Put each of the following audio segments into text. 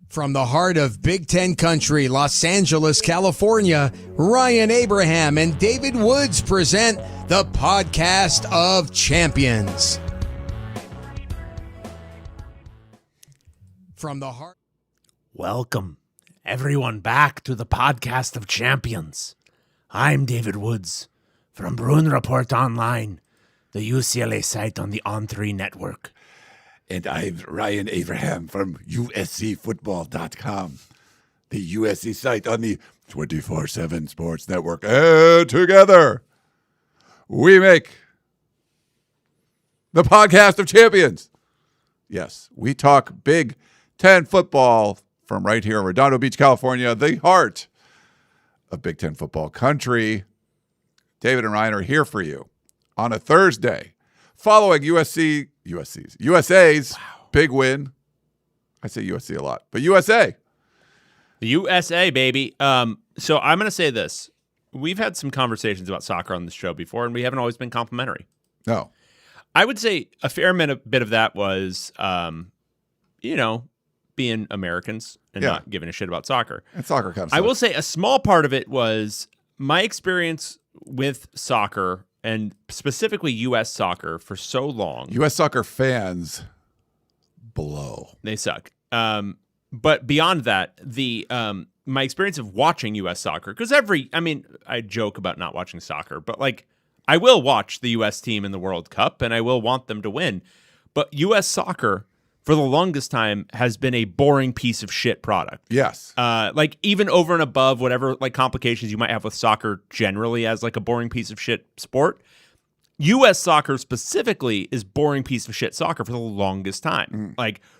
From the heart of Big Ten country, Los Angeles, California, Ryan Abraham and David Woods present the Podcast of Champions. From the heart. Welcome, everyone, back to the Podcast of Champions. I'm David Woods from Bruin Report Online, the UCLA site on the On3 network. And I'm Ryan Abraham from USCFootball.com, the USC site on the 24/7 Sports Network. And together, we make the Podcast of Champions. Yes, we talk Big Ten football from right here in Redondo Beach, California, the heart of Big Ten football country. David and Ryan are here for you on a Thursday following USA's big win. I say USC a lot, but USA. The USA, baby. So I'm going to say this. We've had some conversations about soccer on this show before, and we haven't always been complimentary. No. I would say a fair bit of that was, being Americans and not giving a shit about soccer. And soccer kind of I will say a small part of it was my experience with soccer and specifically U.S. soccer for so long. U.S. soccer fans blow. They suck. But beyond that, my experience of watching U.S. soccer, because I joke about not watching soccer, but I will watch the U.S. team in the World Cup and I will want them to win. But U.S. soccer, for the longest time, has been a boring piece of shit product. Yes. Even over and above whatever complications you might have with soccer generally as a boring piece of shit sport, U.S. soccer specifically is boring piece of shit soccer for the longest time.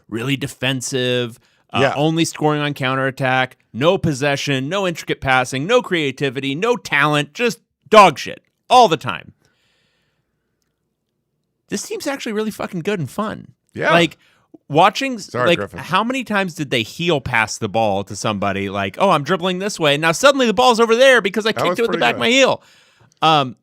Really defensive, only scoring on counterattack, no possession, no intricate passing, no creativity, no talent, just dog shit all the time. This team's actually really fucking good and fun. Yeah. Watching, Griffin. How many times did they heel pass the ball to somebody I'm dribbling this way, and now suddenly the ball's over there because I kicked it with the back of my heel.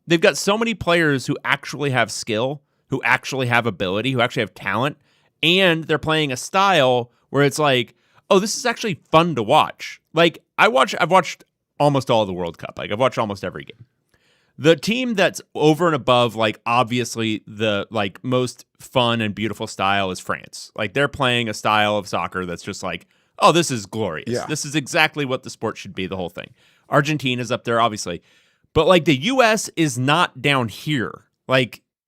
They've got so many players who actually have skill, who actually have ability, who actually have talent, and they're playing a style where it's this is actually fun to watch. I've watched almost all of the World Cup. I've watched almost every game. The team that's over and above, obviously the most fun and beautiful style is France. They're playing a style of soccer that's just this is glorious. Yeah. This is exactly what the sport should be, the whole thing. Argentina's up there, obviously. But the U.S. is not down here.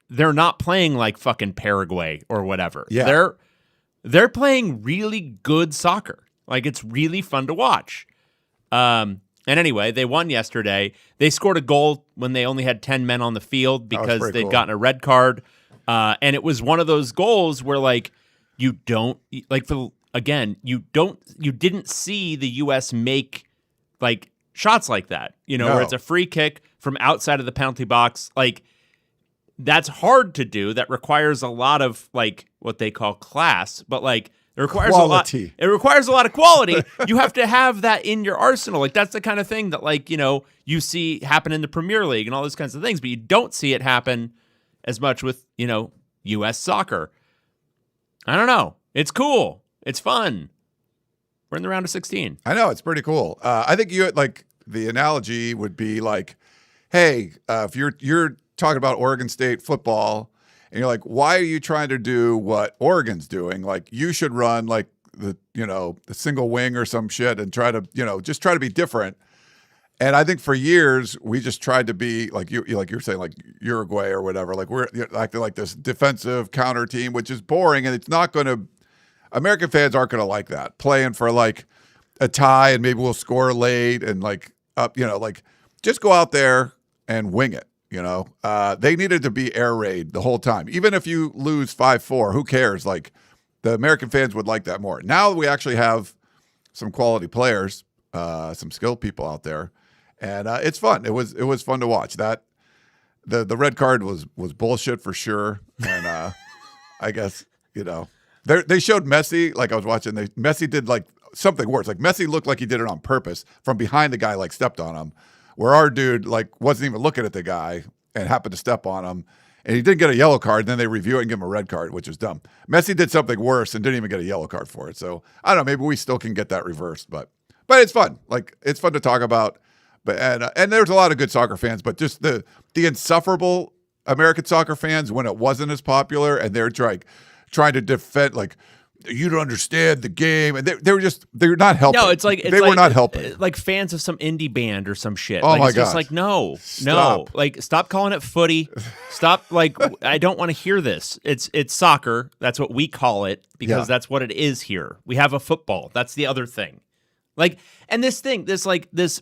They're not playing fucking Paraguay or whatever. Yeah. They're playing really good soccer. It's really fun to watch. And anyway, they won yesterday. They scored a goal when they only had 10 men on the field because they'd gotten a red card. And it was one of those goals where you didn't see the U.S. make shots like that, where it's a free kick from outside of the penalty box. That's hard to do. That requires a lot of what they call class, but it requires quality. a lot. It requires a lot of quality. You have to have that in your arsenal. That's the kind of thing that you see happen in the Premier League and all those kinds of things, but you don't see it happen as much with U.S. soccer. I don't know. It's cool. It's fun. We're in the round of 16. I know, it's pretty cool. I think the analogy would be hey, if you're talking about Oregon State football and you're why are you trying to do what Oregon's doing? You should run the single wing or some shit and try to, just try to be different. And I think for years we just tried to be you're saying Uruguay or whatever. We're acting like this defensive counter team, which is boring, and it's not going to. American fans aren't going to like that. Playing for a tie and maybe we'll score late and just go out there and wing it. They needed to be air raid the whole time. Even if you lose 5-4, who cares? The American fans would like that more. Now we actually have some quality players, some skilled people out there, and it's fun. It was fun to watch. That the red card was bullshit for sure, and I guess they showed Messi I was watching. Messi did something worse. Messi looked like he did it on purpose from behind the guy, stepped on him. Where our dude wasn't even looking at the guy and happened to step on him. And he didn't get a yellow card. And then they review it and give him a red card, which is dumb. Messi did something worse and didn't even get a yellow card for it. So I don't know. Maybe we still can get that reversed, but it's fun. Like, it's fun to talk about. But and there's a lot of good soccer fans, but just the insufferable American soccer fans when it wasn't as popular, and they're trying to defend, like, you don't understand the game, and they're not helping. No, they were not helping. Like fans of some indie band or some shit. Oh, like, my it's just gosh. like no, Stop. like stop calling it footy. Stop. Like, I don't want to hear this. It's soccer. That's what we call it because that's what it is here. We have a football. That's the other thing. Like, and this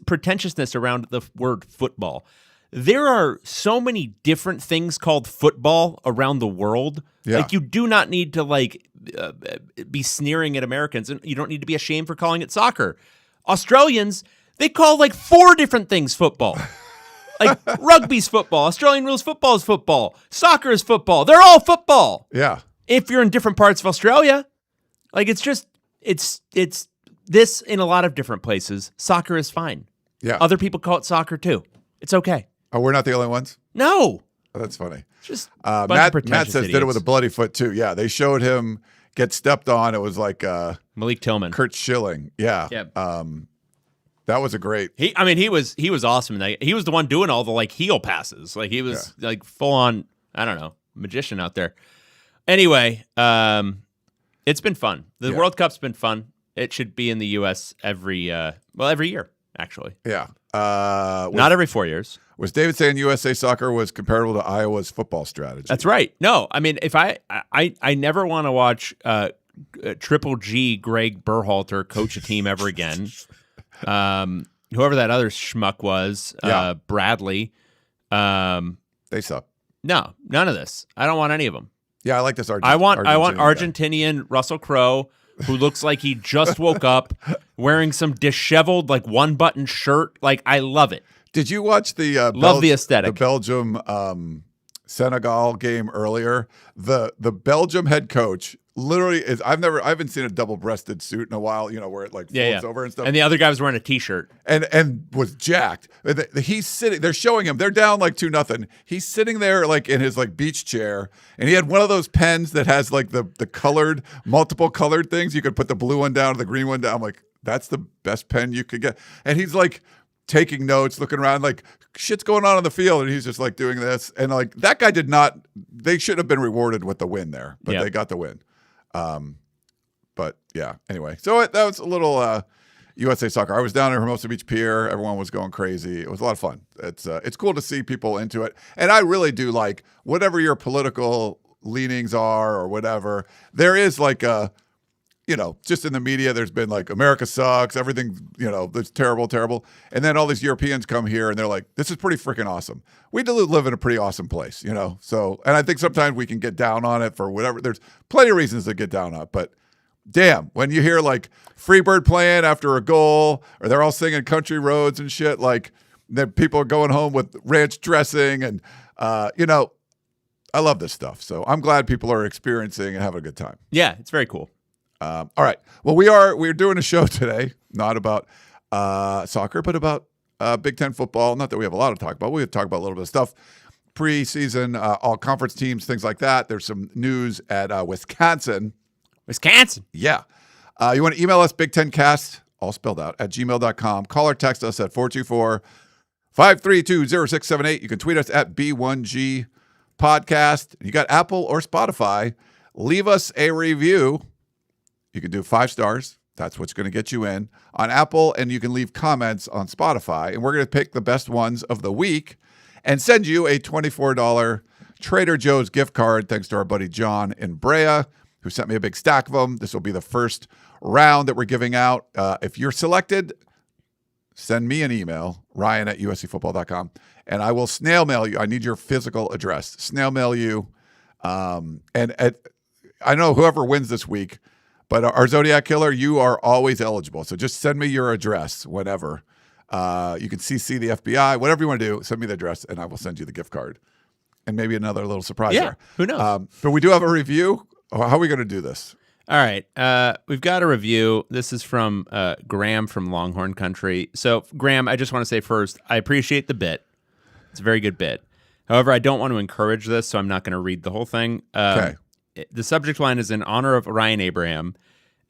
pretentiousness around the word football. There are so many different things called football around the world. Yeah. Like, you do not need to be sneering at Americans, and you don't need to be ashamed for calling it soccer. Australians, they call 4 different things football. Like, rugby's football, Australian rules football is football, soccer is football. They're all football. Yeah. If you're in different parts of Australia, like, it's this in a lot of different places. Soccer is fine. Yeah. Other people call it soccer too. It's okay. Oh, we're not the only ones? No. Oh, that's funny. Just Matt says did it with a bloody foot too. Yeah, they showed him get stepped on. It was like Malik Tillman, Kurt Schilling. Yeah. That was a great. He was awesome. He was the one doing all the heel passes. Like, he was full on, I don't know, magician out there. Anyway, it's been fun. The World Cup's been fun. It should be in the U.S. every year, actually. Yeah. Not every 4 years. Was David saying USA Soccer was comparable to Iowa's football strategy? That's right. No, I mean, if I never want to watch Triple G Greg Berhalter coach a team ever again. Whoever that other schmuck was, Bradley. They suck. No, none of this. I don't want any of them. Yeah, I like this. I want Argentinian Russell Crowe, who looks like he just woke up, wearing some disheveled one-button shirt. Like, I love it. Did you watch the the aesthetic, the Belgium Senegal game earlier? The Belgium head coach literally is. I haven't seen a double-breasted suit in a while. You know, where it folds over and stuff. And the other guy was wearing a t-shirt and was jacked. He's sitting. They're showing him. They're down 2-0. He's sitting there in his beach chair, and he had one of those pens that has the colored, multiple colored things. You could put the blue one down, the green one down. I'm like, that's the best pen you could get. And he's taking notes, looking around, shit's going on the field, and he's just doing this. And that guy did not. They should have been rewarded with the win there, but they got the win. But yeah, anyway, so that was a little USA Soccer. I was down in Hermosa Beach Pier. Everyone was going crazy. It was a lot of fun. It's cool to see people into it, and I really do whatever your political leanings are or whatever. There is just in the media, there's been America sucks, everything, that's terrible. And then all these Europeans come here and they're like, this is pretty freaking awesome. We do live in a pretty awesome place, So, and I think sometimes we can get down on it for whatever. There's plenty of reasons to get down on it, but damn, when you hear Freebird playing after a goal, or they're all singing Country Roads and shit, then people are going home with ranch dressing and, I love this stuff. So I'm glad people are experiencing and having a good time. Yeah, it's very cool. All right. Well, we're doing a show today, not about soccer, but about Big Ten football. Not that we have a lot to talk about. We have to talk about a little bit of stuff. Preseason, all conference teams, things like that. There's some news at Wisconsin. Yeah. You want to email us, BigTenCast, all spelled out, at gmail.com. Call or text us at 424-532-0678. You can tweet us at B1G Podcast. You got Apple or Spotify. Leave us a review. You can do 5 stars. That's what's going to get you in on Apple, and you can leave comments on Spotify. And we're going to pick the best ones of the week and send you a $24 Trader Joe's gift card, thanks to our buddy John in Brea, who sent me a big stack of them. This will be the first round that we're giving out. If you're selected, send me an email, ryan@uscfootball.com, and I will snail mail you. I need your physical address. Snail mail you. I know whoever wins this week, but our Zodiac Killer, you are always eligible. So just send me your address whenever. You can CC the FBI, whatever you want to do, send me the address, and I will send you the gift card. And maybe another little surprise there. Who knows? But we do have a review. How are we going to do this? All right. We've got a review. This is from Graham from Longhorn Country. So, Graham, I just want to say first, I appreciate the bit. It's a very good bit. However, I don't want to encourage this, so I'm not going to read the whole thing. Okay. The subject line is in honor of Ryan Abraham,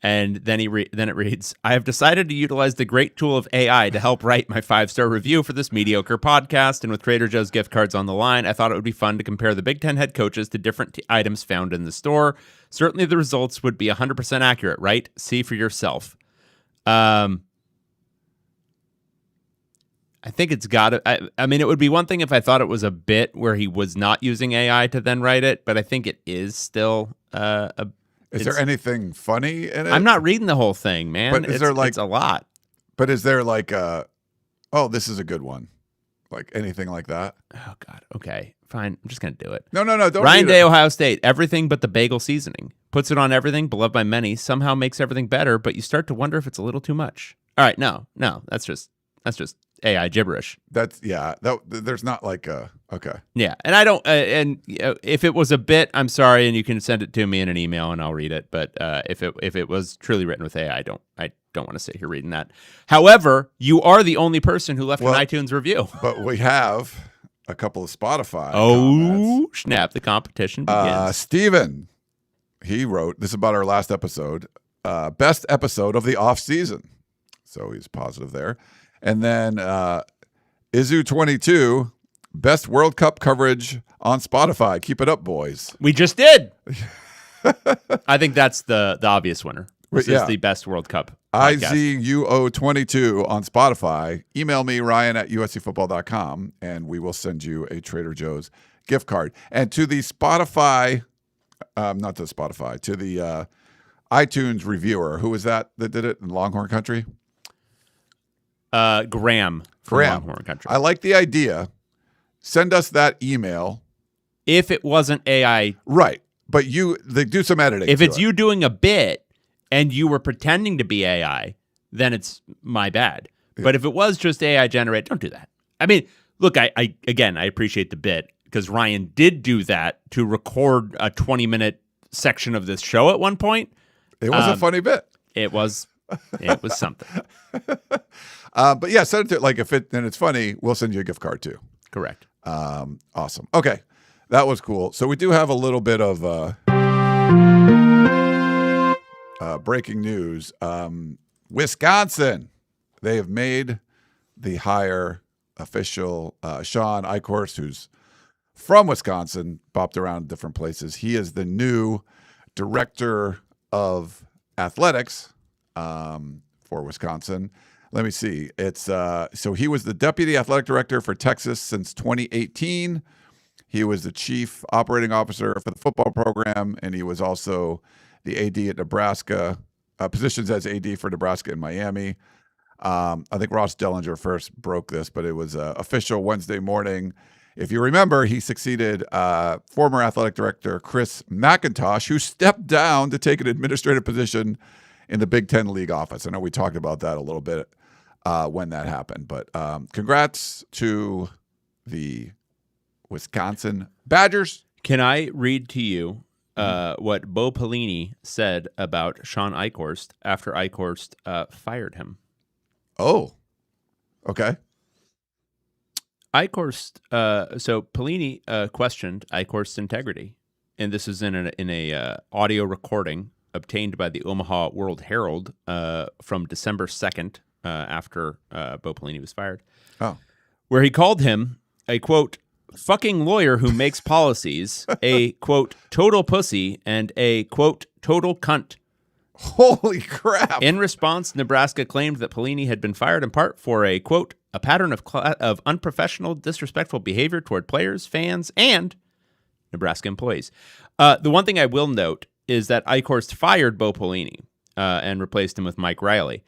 and then then it reads, I have decided to utilize the great tool of AI to help write my 5-star review for this mediocre podcast, and with Trader Joe's gift cards on the line, I thought it would be fun to compare the Big Ten head coaches to different items found in the store. Certainly the results would be 100% accurate, right? See for yourself. I think it's got to. I mean, it would be one thing if I thought it was a bit where he was not using AI to then write it, but I think it is still Is there anything funny in it? I'm not reading the whole thing, man. But is there it's a lot. But is there like oh, this is a good one, like anything like that? Oh God. Okay, fine. I'm just gonna do it. No, don't. Ryan Day, Ohio State. Everything but the bagel seasoning. Puts it on everything. Beloved by many. Somehow makes everything better, but you start to wonder if it's a little too much. All right. No. That's just AI gibberish. That's there's not like a okay. Yeah, and I don't. If it was a bit, I'm sorry, and you can send it to me in an email, and I'll read it. But if it was truly written with AI, I don't want to sit here reading that. However, you are the only person who left an iTunes review. But we have a couple of Spotify. Oh snap! The competition begins. Steven, he wrote this about our last episode, best episode of the off season. So he's positive there. And then Izu22, best World Cup coverage on Spotify. Keep it up, boys. We just did. I think that's the obvious winner. This is the best World Cup podcast. IZUO22 on Spotify. Email me, Ryan@uscfootball.com, and we will send you a Trader Joe's gift card. And to the Spotify, not to Spotify, to the iTunes reviewer, who was that did it in Longhorn Country? Graham from Longhorn Country. I like the idea. Send us that email. If it wasn't AI. Right. But they do some editing. If it's you doing a bit and you were pretending to be AI, then it's my bad. Yeah. But if it was just AI generated, don't do that. I mean, look, I appreciate the bit because Ryan did do that to record a 20-minute section of this show at one point. It was a funny bit. It was something. But yeah, send it to and it's funny, we'll send you a gift card too. Correct. Awesome. Okay. That was cool. So we do have a little bit of breaking news. Wisconsin, they have made the hire official. Sean Eichhorst, who's from Wisconsin, bopped around different places. He is the new director of athletics for Wisconsin. Let me see. It's so he was the deputy athletic director for Texas since 2018. He was the chief operating officer for the football program, and he was also the AD at Nebraska, positions as AD for Nebraska and Miami. I think Ross Dellinger first broke this, but it was official Wednesday morning. If you remember, he succeeded former athletic director Chris McIntosh, who stepped down to take an administrative position in the Big Ten League office. I know we talked about that a little bit when that happened, but congrats to the Wisconsin Badgers. Can I read to you what Bo Pelini said about Sean Eichhorst after Eichhorst fired him? Oh, okay. Eichhorst. So Pelini questioned Eichhorst's integrity, and this is in a audio recording obtained by the Omaha World Herald from December 2nd, after Bo Pelini was fired. Oh, where he called him a quote fucking lawyer who makes policies, a quote total pussy, and a quote total cunt. Holy crap. In response, Nebraska claimed that Pelini had been fired in part for a quote a pattern of unprofessional, disrespectful behavior toward players, fans, and Nebraska employees. The one thing I will note is that Eichhorst fired Bo Pelini and replaced him with Mike Riley.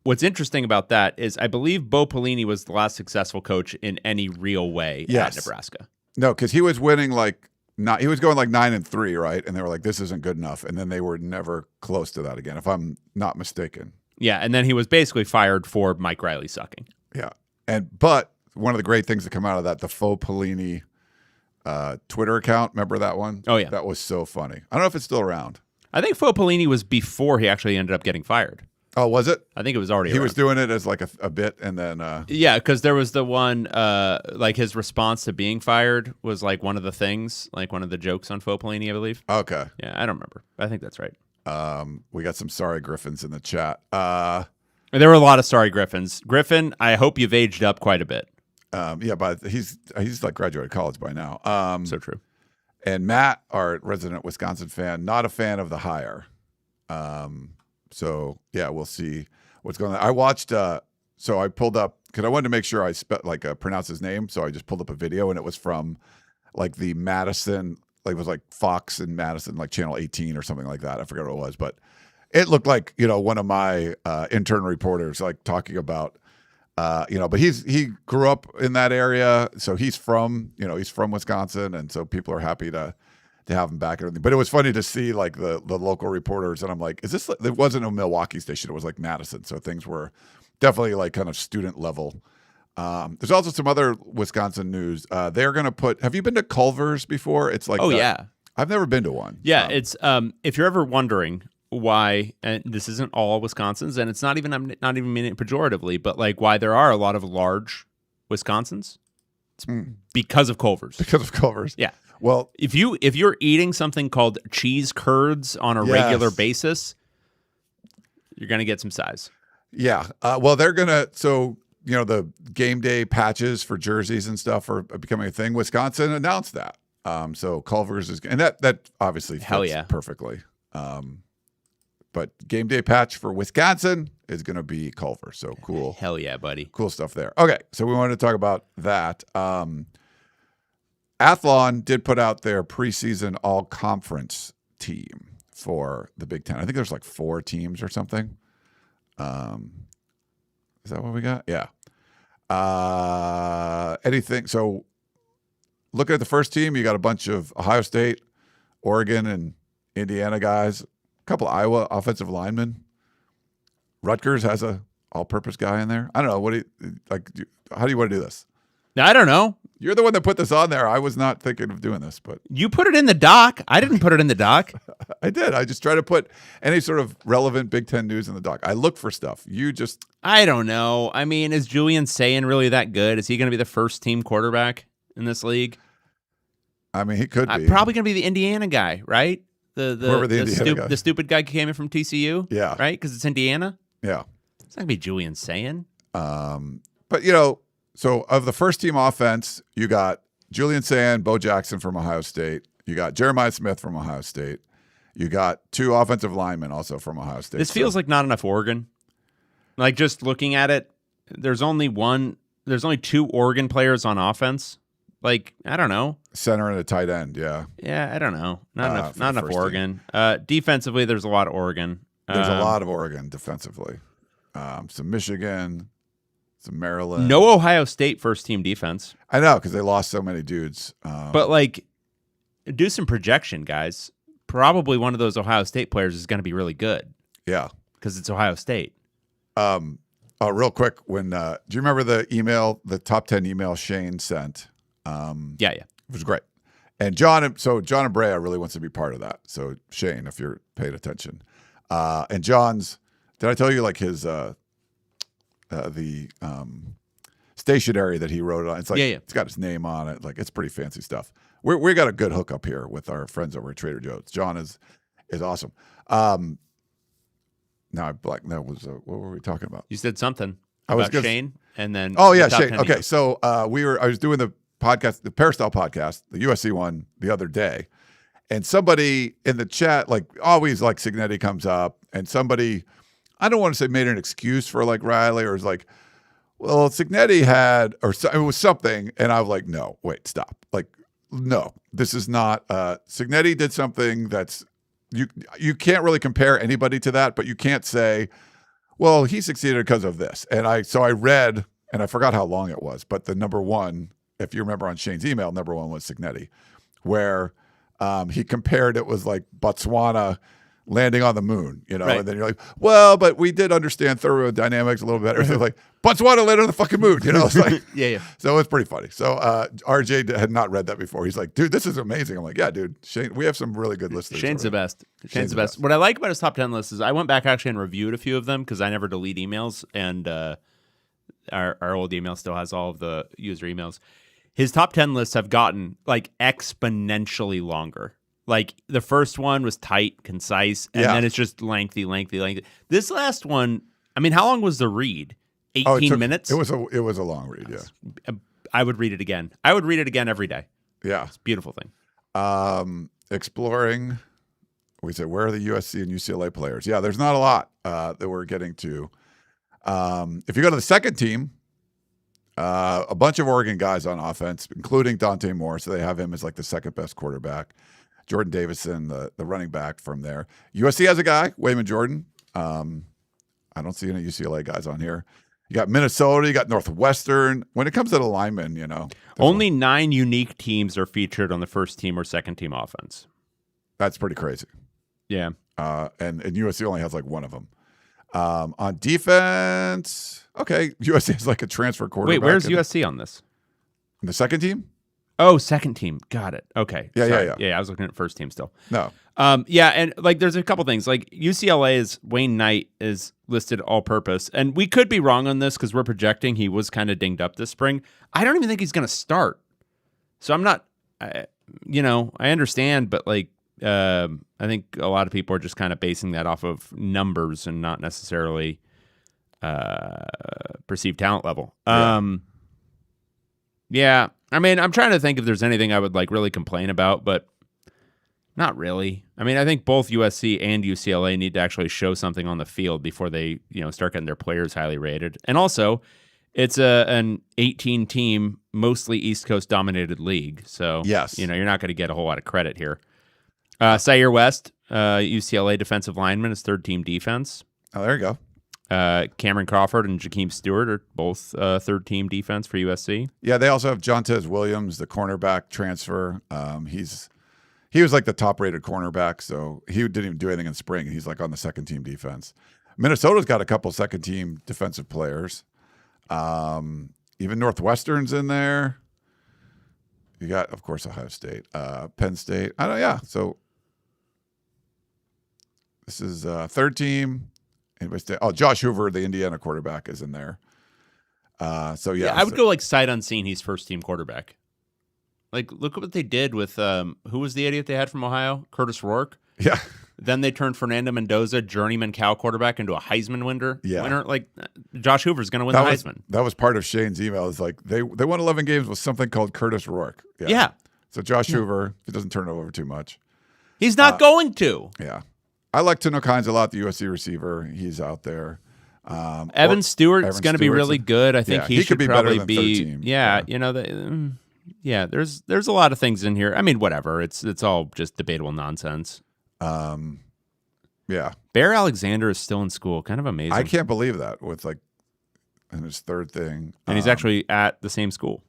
What's interesting about that is I believe Bo Pelini was the last successful coach in any real way at Nebraska. No, because he was winning he was going 9-3, right? And they were like, this isn't good enough. And then they were never close to that again, if I'm not mistaken. Yeah, and then he was basically fired for Mike Riley sucking. Yeah. But one of the great things that come out of that, the Faux Pelini Twitter account, remember that one? Oh, yeah. That was so funny. I don't know if it's still around. I think Faux Pelini was before he actually ended up getting fired. Oh, was it? I think it was already. He around. was doing it as like a bit, and then yeah, because there was the one like his response to being fired was like one of the things, like one of the jokes on Faux Pelini, I believe. Okay. Yeah, I don't remember. I think that's right. We got some sorry Griffins in the chat. There were a lot of sorry Griffins. Griffin, I hope you've aged up quite a bit. Yeah, but he's like graduated college by now. So true. And Matt, our resident Wisconsin fan, not a fan of the hire. So yeah, we'll see what's going on. I watched. So I pulled up because I wanted to make sure I pronounce his name. So I just pulled up a video, and it was from like the Madison, like it was like Fox and Madison, like Channel 18 or something like that. I forget what it was, but it looked like one of my intern reporters like talking about. But he grew up in that area, so he's from Wisconsin, and so people are happy to have him back and everything. But it was funny to see like the local reporters, and I'm like, is this? It wasn't a Milwaukee station; it was like Madison, so things were definitely like kind of student level. There's also some other Wisconsin news. They're going to put. Have you been to Culver's before? It's like yeah, I've never been to one. Yeah, it's if you're ever wondering why, and this isn't all Wisconsins, and it's not even, I'm not even meaning it pejoratively, but like why there are a lot of large Wisconsins, it's because of Culver's. Because of Culver's. Yeah. Well, if you're eating something called cheese curds on a regular basis, you're gonna get some size. Yeah. Well, they're gonna the game day patches for jerseys and stuff are becoming a thing. Wisconsin announced that. So Culver's is, and that obviously fits perfectly. But game day patch for Wisconsin is going to be Culver. So cool. Hell yeah, buddy. Cool stuff there. Okay. So we wanted to talk about that. Athlon did put out their preseason all conference team for the Big Ten. I think there's like 4 teams or something. Is that what we got? Yeah. Anything. So looking at the first team, you got a bunch of Ohio State, Oregon, and Indiana guys. Couple of Iowa offensive linemen. Rutgers has a all-purpose guy in there. I don't know. What do you like? How do you want to do this? I don't know. You're the one that put this on there. I was not thinking of doing this, but you put it in the doc. I didn't put it in the doc. I did. I just try to put any sort of relevant Big Ten news in the doc. I look for stuff. I don't know. I mean, is Julian Sayin really that good? Is he going to be the first team quarterback in this league? I mean, he could be. Probably going to be the Indiana guy, right? The stupid guy who came in from TCU. Yeah. Right? Because it's Indiana. Yeah. It's not going to be Julian Sayin. But, so of the first team offense, you got Julian Sayin, Bo Jackson from Ohio State. You got Jeremiah Smith from Ohio State. You got 2 offensive linemen also from Ohio State. This feels like not enough Oregon. Like just looking at it, there's only 2 Oregon players on offense. Like, I don't know. Center and a tight end, yeah. Yeah, I don't know. Not enough Oregon. Defensively, there's a lot of Oregon. There's a lot of Oregon defensively. Some Michigan, some Maryland. No Ohio State first-team defense. I know, because they lost so many dudes. But, like, do some projection, guys. Probably one of those Ohio State players is going to be really good. Yeah. Because it's Ohio State. Real quick, do you remember the top 10 email Shane sent? Yeah. It was great. And John and Brea really wants to be part of that. So Shane, if you're paying attention. And John's, did I tell you like his, the stationery that he wrote on? It's like, It's got his name on it. Like, it's pretty fancy stuff. We got a good hookup here with our friends over at Trader Joe's. John is awesome. Now I blanked. That was, what were we talking about? You said something about Shane and then. Oh yeah. Shane. Okay. Emails. So, I was doing the podcast, the Peristyle podcast, the USC one the other day. And somebody in the chat, like always, like Signetti comes up, and somebody, I don't want to say made an excuse for like Riley, or was like, well, Signetti had, or it was something. And I was like, no, wait, stop. Like, no, this is not, Signetti did something that's, you can't really compare anybody to that, but you can't say, well, he succeeded because of this. And I read, and I forgot how long it was, but the number one, if you remember on Shane's email, number one was Signetti, where he compared it was like Botswana landing on the moon, you know, Right. and then you're like, well, but we did understand thermodynamics a little better. So like, Botswana landed on the fucking moon, you know? It's like, Yeah. so it's pretty funny. So RJ had not read that before. He's like, dude, this is amazing. I'm like, yeah, dude, Shane, we have some really good listeners. Shane's the already. best. Shane's the best. What I like about his top 10 list is I went back actually and reviewed a few of them because I never delete emails, and our old email still has all of the user emails. His top 10 lists have gotten like exponentially longer. Like the first one was tight, concise, and then it's just lengthy. This last one, I mean, how long was the read? 18 minutes? It was a long read, yeah. I would read it again. I would read it again every day. Yeah. It's a beautiful thing. Exploring, we said, where are the USC and UCLA players? Yeah, there's not a lot that we're getting to. If you go to the second team, a bunch of Oregon guys on offense, including Dante Moore, so they have him as like the second best quarterback. Jordan Davison, the running back from there. USC has a guy, Wayman Jordan. I don't see any UCLA guys on here. You got Minnesota, you got Northwestern. When it comes to the linemen, you know. Only 9 unique teams are featured on the first team or second team offense. That's pretty crazy. Yeah. And USC only has like one of them. On defense, okay, USC has like a transfer quarterback. Wait, where's USC on this? In the second team? Oh, second team. Got it. Okay. Yeah, Sorry. yeah. Yeah, I was looking at first team still. No. Yeah, and like there's a couple things. Like UCLA's Wayne Knight is listed all purpose. And we could be wrong on this because we're projecting he was kind of dinged up this spring. I don't even think he's going to start. So I'm not, I understand, but like, I think a lot of people are just kind of basing that off of numbers and not necessarily perceived talent level. Yeah. I mean, I'm trying to think if there's anything I would like really complain about, but not really. I mean, I think both USC and UCLA need to actually show something on the field before they, start getting their players highly rated. And also, it's an 18-team, mostly East Coast dominated league. So, yes, you're not going to get a whole lot of credit here. Sayer West, UCLA defensive lineman, is third-team defense. Oh, there you go. Cameron Crawford and Jakeem Stewart are both third-team defense for USC. Yeah, they also have Jontez Williams, the cornerback transfer. He was like the top-rated cornerback, so he didn't even do anything in spring. He's like on the second-team defense. Minnesota's got a couple second-team defensive players. Even Northwestern's in there. You got, of course, Ohio State, Penn State. So this is third team. Josh Hoover, the Indiana quarterback, is in there. I would go like sight unseen. He's first team quarterback. Like, look at what they did with who was the idiot they had from Ohio? Curtis Rourke. Yeah. Then they turned Fernando Mendoza, journeyman Cal quarterback, into a Heisman winner. Yeah. Like Josh Hoover's going to win the Heisman. That was part of Shane's email. It's like they won 11 games with something called Curtis Rourke. Yeah. So Josh Hoover, if it doesn't turn it over too much, he's not going to. Yeah. I like Tanook Hines a lot, the USC receiver. He's out there. Evan Stewart's going to be really good. I think he should be probably better than 13. There's a lot of things in here. I mean, whatever. It's all just debatable nonsense. Yeah. Bear Alexander is still in school. Kind of amazing. I can't believe that with like in his third thing. And he's actually at the same school.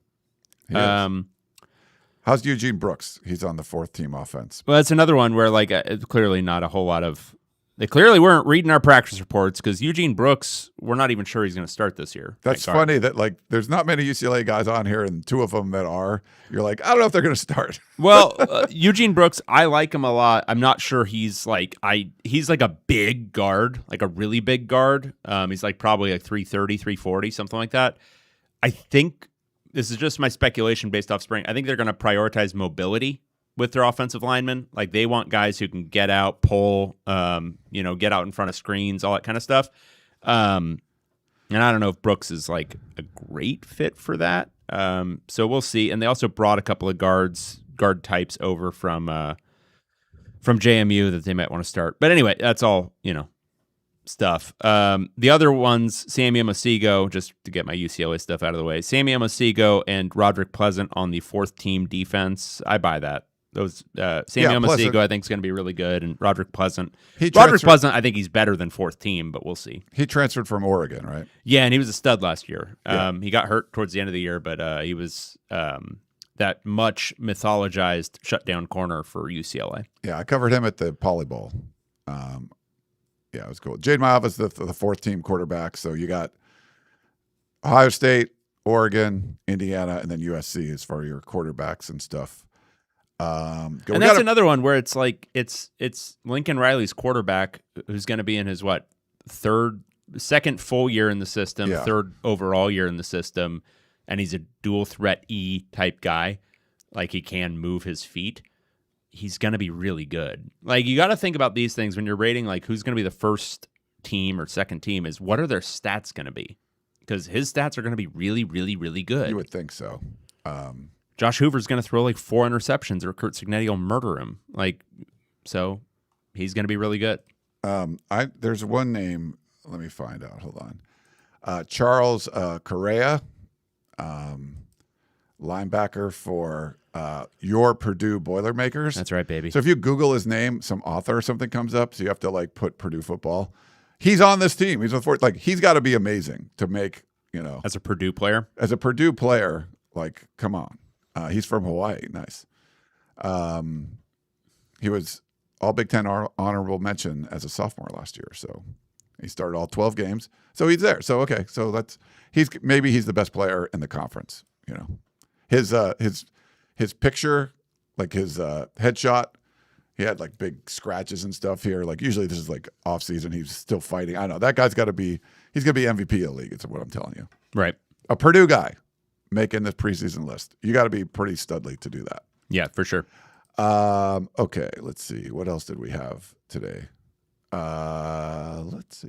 How's Eugene Brooks? He's on the fourth team offense. Well, that's another one where like it's clearly not a whole lot of. They clearly weren't reading our practice reports because Eugene Brooks, we're not even sure he's going to start this year. That's funny that like there's not many UCLA guys on here, and two of them that are. You're like, I don't know if they're going to start. Well, Eugene Brooks, I like him a lot. I'm not sure he's like a big guard, like a really big guard. He's like probably like 330, 340, something like that. I think this is just my speculation based off spring. I think they're going to prioritize mobility with their offensive linemen. Like they want guys who can get out, pull, get out in front of screens, all that kind of stuff. And I don't know if Brooks is like a great fit for that. So we'll see. And they also brought a couple of guard types over from JMU that they might want to start. But anyway, that's all, stuff. The other ones, Sammy Amosigo, just to get my UCLA stuff out of the way, Sammy Amosigo and Roderick Pleasant on the fourth team defense. I buy that. Those Sammy Amosigo, I think, is going to be really good, and Roderick Pleasant. I think he's better than fourth team, but we'll see. He transferred from Oregon, right? Yeah, and he was a stud last year. He got hurt towards the end of the year, but he was that much mythologized shutdown corner for UCLA. Yeah, I covered him at the Poly Bowl. Yeah, it was cool. Jade Miles is the fourth team quarterback. So you got Ohio State, Oregon, Indiana, and then USC as far as your quarterbacks and stuff. And that's another one where it's like it's Lincoln Riley's quarterback who's going to be in his second full year in the system, third overall year in the system, and he's a dual threat type guy. Like he can move his feet. He's going to be really good. Like you got to think about these things when you're rating like who's going to be the first team or second team is what are their stats going to be? Because his stats are going to be really, really, really good. You would think so. Josh Hoover's going to throw like 4 interceptions or Kurt Cignetti will murder him. So he's going to be really good. There's one name. Let me find out. Hold on. Charles Correa, linebacker for your Purdue Boilermakers. That's right, baby. So if you Google his name, some author or something comes up. So you have to like put Purdue football. He's on this team. He's with like he's got to be amazing to make as a Purdue player. As a Purdue player, like come on. He's from Hawaii. Nice. He was all Big Ten honorable mention as a sophomore last year. So he started all 12 games. So he's there. So okay. So he's the best player in the conference. His picture, like his headshot, he had like big scratches and stuff here. Like usually this is like off season. He's still fighting. I know that guy's got to be. He's gonna be MVP of the league. Is what I'm telling you. Right. A Purdue guy making this preseason list. You got to be pretty studly to do that. Yeah, for sure. Okay, let's see. What else did we have today? Let's see.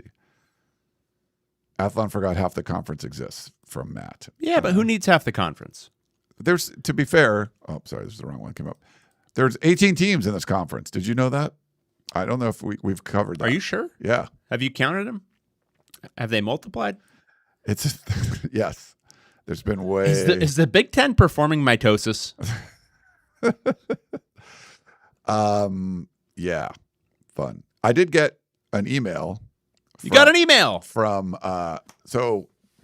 Athlon forgot half the conference exists from Matt. Yeah, but who needs half the conference? There's, to be fair, oh, sorry, this is the wrong one. Came up. There's 18 teams in this conference. Did you know that? I don't know if we've covered that. Are you sure? Yeah. Have you counted them? Have they multiplied? It's yes. There's been way. Is the Big Ten performing mitosis? Yeah, fun. I did get an email. You got an email from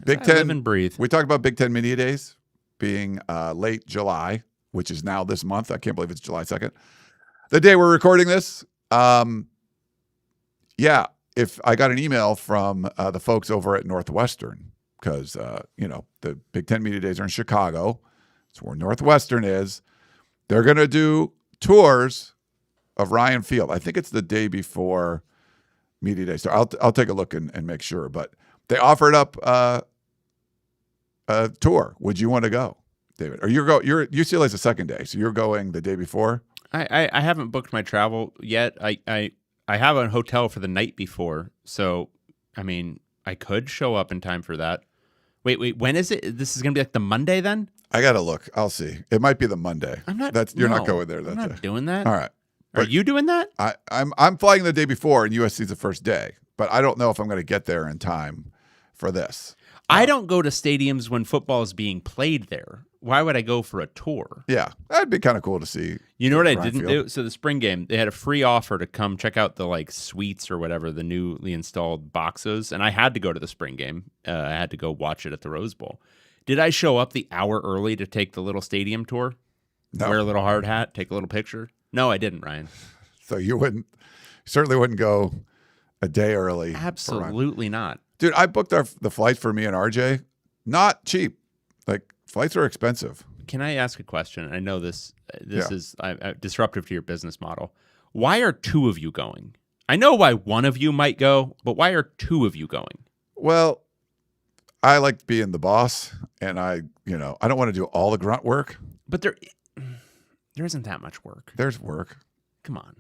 Big Ten. Live and breathe. We talked about Big Ten Media Days being late July, which is now this month. I can't believe it's July 2nd. The day we're recording this. Yeah, if I got an email from the folks over at Northwestern, because the Big Ten Media Days are in Chicago. It's where Northwestern is. They're going to do tours of Ryan Field. I think it's the day before Media Day. So I'll take a look and make sure. But they offered up a tour. Would you want to go, David? Or you're UCLA's the second day, so you're going the day before? I haven't booked my travel yet. I have a hotel for the night before. So, I mean, I could show up in time for that. Wait, when is it? This is going to be like the Monday then? I got to look. I'll see. It might be the Monday. You're not going there that day. I'm not doing that. All right. Are you doing that? I'm flying the day before, and USC's the first day. But I don't know if I'm going to get there in time for this. I don't go to stadiums when football is being played there. Why would I go for a tour? Yeah, that'd be kind of cool to see. You know what I didn't do? So the spring game, they had a free offer to come check out the like suites or whatever, the newly installed boxes, and I had to go to the spring game. I had to go watch it at the Rose Bowl. Did I show up the hour early to take the little stadium tour? No. Wear a little hard hat, take a little picture? No, I didn't, Ryan. So you certainly wouldn't go a day early. Absolutely not. Dude, I booked the flights for me and RJ. Not cheap. Like, flights are expensive. Can I ask a question? I know this is disruptive to your business model. Why are two of you going? I know why one of you might go, but why are two of you going? Well, I like being the boss, and I don't want to do all the grunt work. But there isn't that much work. There's work. Come on.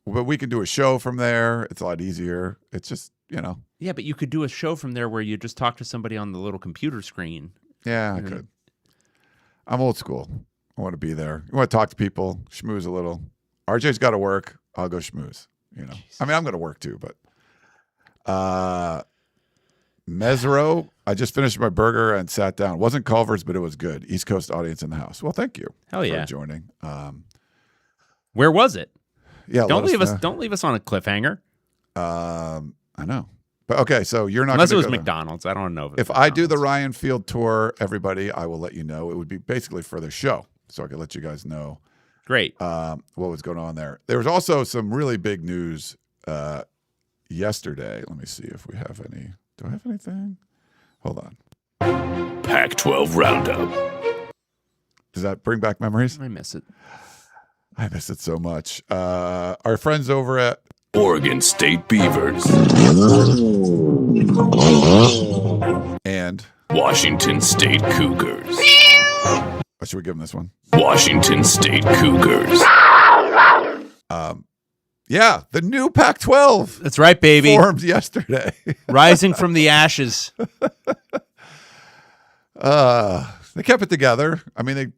But we can do a show from there. It's a lot easier. It's just, Yeah, but you could do a show from there where you just talk to somebody on the little computer screen. Yeah, I could. I'm old school. I want to be there. You want to talk to people, schmooze a little. RJ's got to work. I'll go schmooze. Jesus. I mean, I'm going to work too, but Mesro, I just finished my burger and sat down. It wasn't Culver's, but it was good. East Coast audience in the house. Well, thank you. Hell yeah. For joining. Where was it? Yeah. Don't leave us on a cliffhanger. I know. But okay, so you're not unless it was McDonald's. I don't know if I do the Ryan Field tour, everybody, I will let you know. It would be basically for the show, so I could let you guys know. Great. What was going on there? There was also some really big news yesterday. Let me see if we have any. Do I have anything? Hold on. Pac-12 Roundup. Does that bring back memories? I miss it. I miss it so much. Our friends over at Oregon State Beavers. and Washington State Cougars. what should we give them this one? Washington State Cougars. Yeah, the new Pac-12 That's right, baby. formed yesterday. Rising from the ashes. They kept it together. I mean,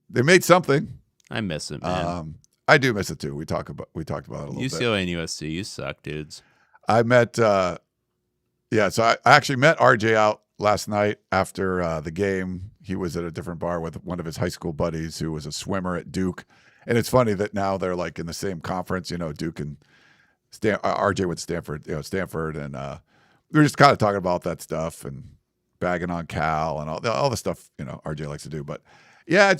they made something. I miss it, man. I do miss it too. We talked about it a little bit. UCLA and USC, you suck, dudes. I met, so I actually met RJ out last night after the game. He was at a different bar with one of his high school buddies who was a swimmer at Duke. And it's funny that now they're like in the same conference, Duke and RJ with Stanford, and we were just kind of talking about that stuff and bagging on Cal and all the stuff, RJ likes to do. But yeah,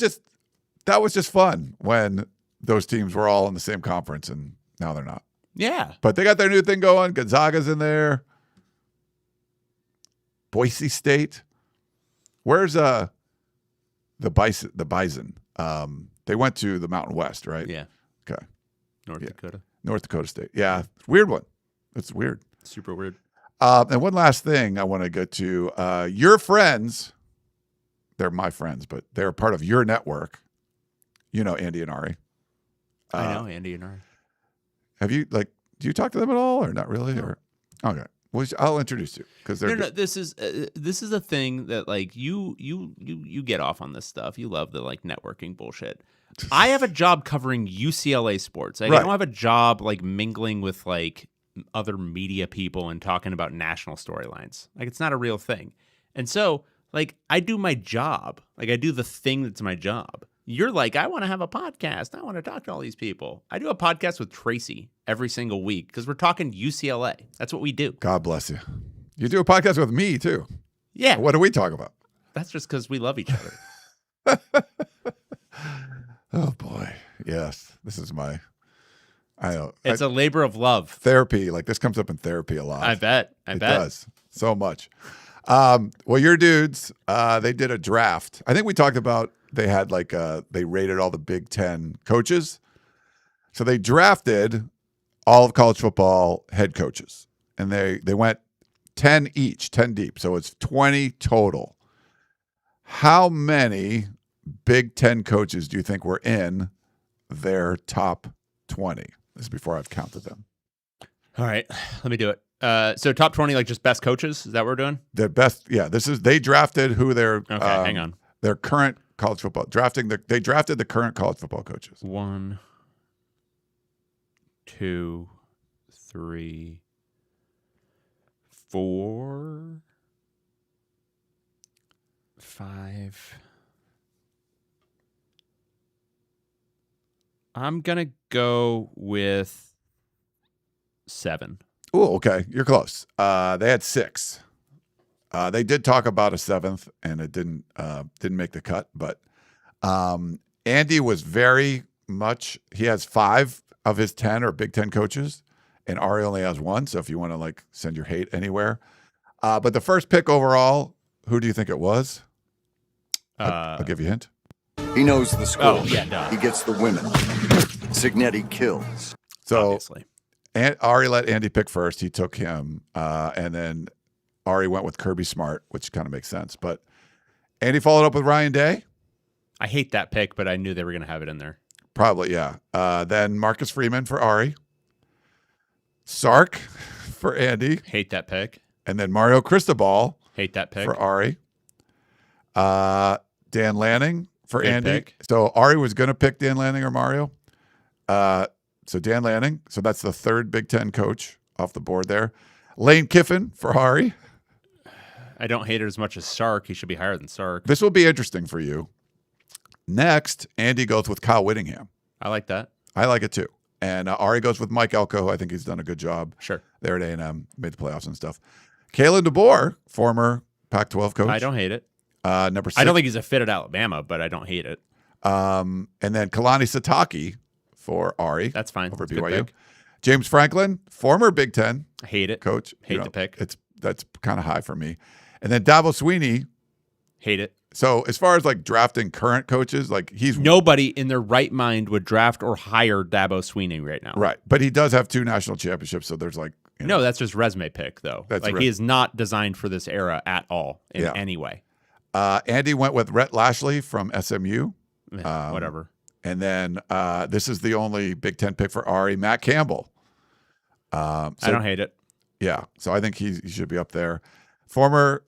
that was just fun when those teams were all in the same conference, and now they're not. Yeah. But they got their new thing going. Gonzaga's in there. Boise State. Where's the Bison? They went to the Mountain West, right? Yeah. Okay. North Dakota State. Yeah. Weird one. It's weird. Super weird. And one last thing I want to get to. Your friends, they're my friends, but they're part of your network. Andy and Ari. I know Andy and Ari. Have you, do you talk to them at all or not really? No. Or okay. Well, I'll introduce you because they're no. This is a thing that you get off on this stuff. You love the networking bullshit. I have a job covering UCLA sports. I don't have a job mingling with other media people and talking about national storylines. It's not a real thing. And so I do my job. I do the thing that's my job. You're I want to have a podcast. I want to talk to all these people. I do a podcast with Tracy every single week because we're talking UCLA. That's what we do. God bless you. You do a podcast with me too. Yeah. What do we talk about? That's just because we love each other. Oh boy. Yes. This is it's a labor of love. Therapy. This comes up in therapy a lot. I bet. It does so much. Well, your dudes, they did a draft. I think we talked about they had they rated all the Big Ten coaches. So they drafted all of college football head coaches, and they went 10 each, 10 deep. So it's 20 total. How many Big Ten coaches do you think were in their top 20? This is before I've counted them. All right, let me do it. So top 20, just best coaches. Is that what we're doing? The best. Yeah, they drafted who their hang on. Their current college football they drafted the current college football coaches. 1, 2, 3, 4, 5. I'm gonna go with 7. Oh, okay. You're close. They had 6. They did talk about a 7th, and it didn't make the cut. But Andy was very much. He has 5 of his 10 are Big Ten coaches, and Ari only has 1. So if you want to send your hate anywhere, but the first pick overall, who do you think it was? I'll give you a hint. He knows the score. Oh, yeah, duh. He gets the women. Signetti kills. So obviously. And Ari let Andy pick first. He took him, and then Ari went with Kirby Smart, which kind of makes sense. But Andy followed up with Ryan Day. I hate that pick, but I knew they were going to have it in there. Probably, yeah. Then Marcus Freeman for Ari. Sark for Andy. Hate that pick. And then Mario Cristobal. Hate that pick. For Ari. Dan Lanning for Good Andy. pick. So Ari was going to pick Dan Lanning or Mario. So Dan Lanning. So that's the 3rd Big Ten coach off the board there. Lane Kiffin for Ari. I don't hate it as much as Sark. He should be higher than Sark. This will be interesting for you. Next, Andy goes with Kyle Whittingham. I like that. I like it too. And Ari goes with Mike Elko. I think he's done a good job. Sure. There at A&M, made the playoffs and stuff. Kalen DeBoer, former Pac-12 coach. I don't hate it. Number 6. I don't think he's a fit at Alabama, but I don't hate it. And then Kalani Sitake for Ari. That's fine. Over That's a good BYU. pick. James Franklin, former Big Ten Hate it. coach. Hate the pick. That's kind of high for me. And then Dabo Sweeney. Hate it. So as far as like drafting current coaches, like he's Nobody in their right mind would draft or hire Dabo Sweeney right now. right, but he does have 2 national championships. So there's like No, that's just resume pick though. That's like he is not designed for this era at all in any way. Andy went with Rhett Lashley from SMU. Whatever. And then this is the only Big Ten pick for Ari, Matt Campbell. I don't hate it. Yeah, so I think he should be up there. Former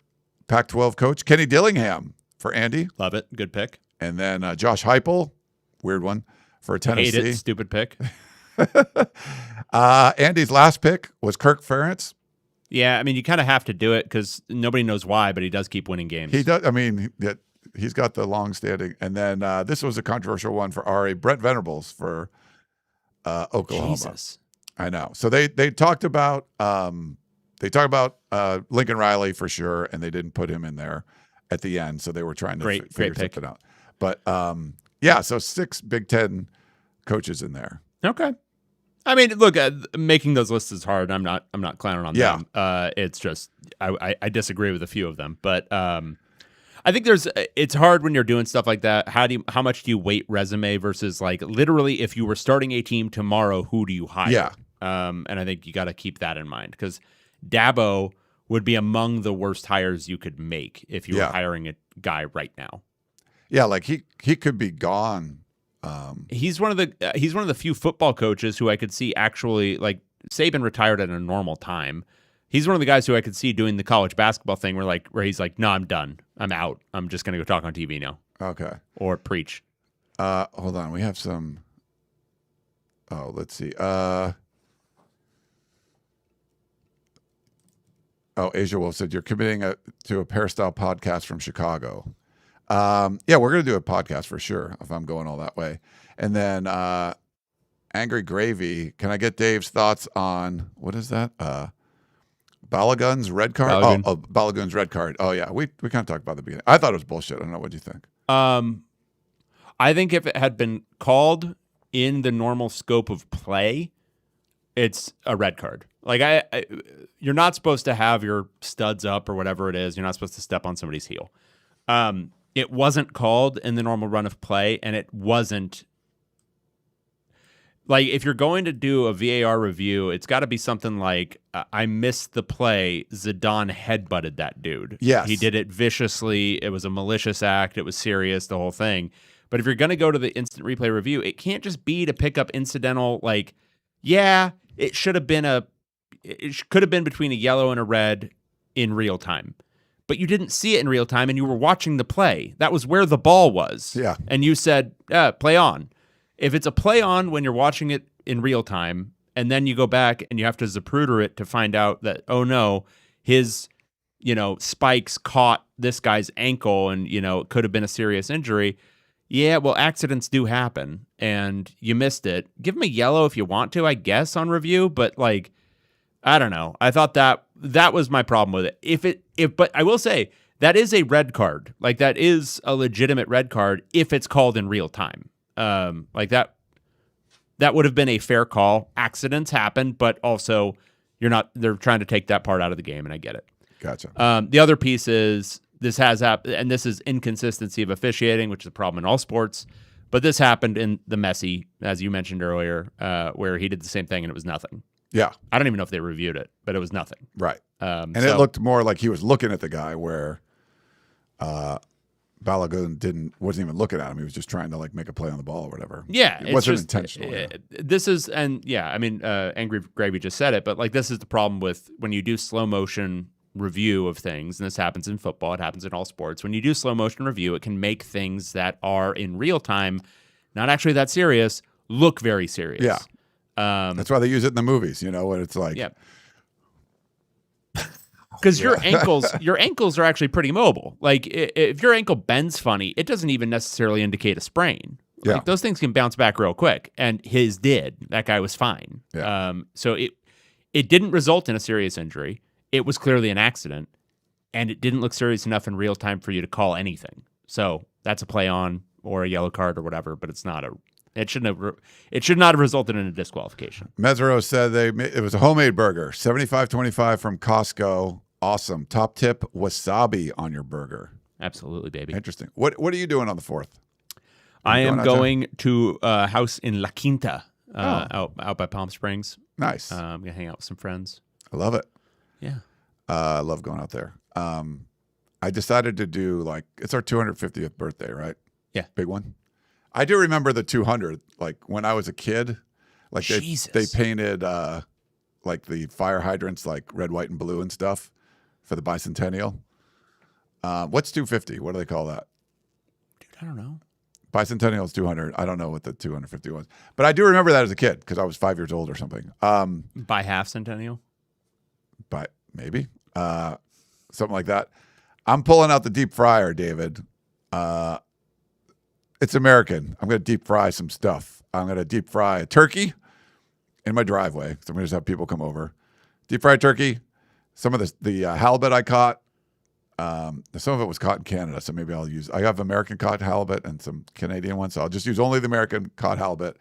Pac-12 coach Kenny Dillingham for Andy. Love it. Good pick. And then Josh Heupel, weird one, for Tennessee. Hate it. Stupid pick. Andy's last pick was Kirk Ferentz. Yeah, I mean, you kind of have to do it because nobody knows why, but he does keep winning games. He does. I mean, he's got the long-standing. And then this was a controversial one for Ari, Brent Venables for Oklahoma. Jesus. I know. So they talked about Lincoln Riley for sure, and they didn't put him in there at the end. So they were trying to figure something out. But yeah, so 6 Big Ten coaches in there. Okay. I mean, look, making those lists is hard. I'm not clowning on them. It's just I disagree with a few of them, but I think it's hard when you're doing stuff like that. How much do you weight resume versus like literally if you were starting a team tomorrow, who do you hire? Yeah. And I think you got to keep that in mind because Dabo would be among the worst hires you could make if you were hiring a guy right now. Yeah, like he could be gone. He's one of the few football coaches who I could see actually, like, Saban retired at a normal time. He's one of the guys who I could see doing the college basketball thing where he's like, no, I'm done. I'm out. I'm just gonna go talk on TV now. Okay. Or preach. Hold on. We have some. Oh, let's see. Asia Wolf said you're committing to a Peristyle podcast from Chicago. Yeah, we're going to do a podcast for sure if I'm going all that way. And then Angry Gravy, can I get Dave's thoughts on, what is that? Balogun's red card? Balogun. Balogun's red card. Oh, yeah. We kind of talked about the beginning. I thought it was bullshit. I don't know. What do you think? I think if it had been called in the normal scope of play, it's a red card. Like you're not supposed to have your studs up or whatever it is. You're not supposed to step on somebody's heel. It wasn't called in the normal run of play, and it wasn't like if you're going to do a VAR review, it's got to be something like I missed the play. Zidane headbutted that dude. Yes, he did it viciously. It was a malicious act. It was serious. The whole thing. But if you're going to go to the instant replay review, it can't just be to pick up incidental. Like, yeah, it should have been it could have been between a yellow and a red in real time. But you didn't see it in real time, and you were watching the play. That was where the ball was. Yeah. And you said, play on. If it's a play on when you're watching it in real time, and then you go back and you have to Zapruder it to find out that, oh no, his, spikes caught this guy's ankle and, it could have been a serious injury. Yeah, well, accidents do happen, and you missed it. Give him a yellow if you want to, I guess, on review, but like, I don't know. I thought that was my problem with it. But I will say that is a red card. Like that is a legitimate red card if it's called in real time. Like that would have been a fair call. Accidents happen, but also they're trying to take that part out of the game, and I get it. Gotcha. The other piece is this has happened, and this is inconsistency of officiating, which is a problem in all sports. But this happened in the Messi, as you mentioned earlier, where he did the same thing and it was nothing. Yeah. I don't even know if they reviewed it, but it was nothing. Right. And it looked more like he was looking at the guy where Balogun wasn't even looking at him. He was just trying to like make a play on the ball or whatever. Yeah. It wasn't intentional. Angry Gravy just said it, but like this is the problem with when you do slow motion review of things, and this happens in football, it happens in all sports. When you do slow motion review, it can make things that are in real time, not actually that serious, look very serious. Yeah. That's why they use it in the movies, when it's like, yeah, because your ankles are actually pretty mobile. Like if your ankle bends funny, it doesn't even necessarily indicate a sprain. Like those things can bounce back real quick, and his did. That guy was fine. Yeah. So it didn't result in a serious injury. It was clearly an accident, and it didn't look serious enough in real time for you to call anything. So that's a play on or a yellow card or whatever, but it's not It should not have resulted in a disqualification. Mesereau said it was a homemade burger, $75.25 from Costco. Awesome. Top tip: wasabi on your burger. Absolutely, baby. Interesting. What are you doing on the 4th? I am going to a house in La Quinta, out by Palm Springs. Nice. I'm gonna hang out with some friends. I love it. Yeah. I love going out there. I decided to do it's our 250th birthday, right? Yeah. Big one. I do remember the 200. Like when I was a kid, they painted the fire hydrants like red, white, and blue and stuff for the bicentennial. What's 250? What do they call that? Dude, I don't know. Bicentennial is 200. I don't know what the 250 was, but I do remember that as a kid because I was 5 years old or something. By half centennial? But maybe something like that. I'm pulling out the deep fryer, David. It's American. I'm going to deep fry some stuff. I'm going to deep fry a turkey in my driveway. So I'm going to just have people come over. Deep fried turkey. Some of the halibut I caught. Some of it was caught in Canada, so maybe I have American caught halibut and some Canadian ones, so I'll just use only the American caught halibut.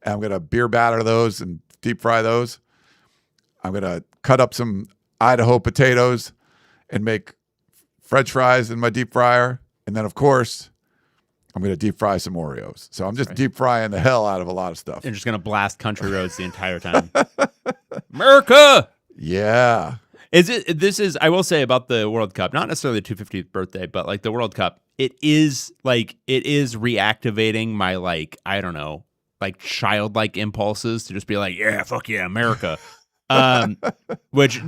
And I'm going to beer batter those and deep fry those. I'm going to cut up some Idaho potatoes and make French fries in my deep fryer. And then, of course, I'm going to deep fry some Oreos. So I'm just deep frying the hell out of a lot of stuff. And just going to blast country roads the entire time. America! Yeah. I will say about the World Cup, not necessarily the 250th birthday, but like the World Cup, it is reactivating my I don't know, childlike impulses to just be like, yeah, fuck yeah, America. Which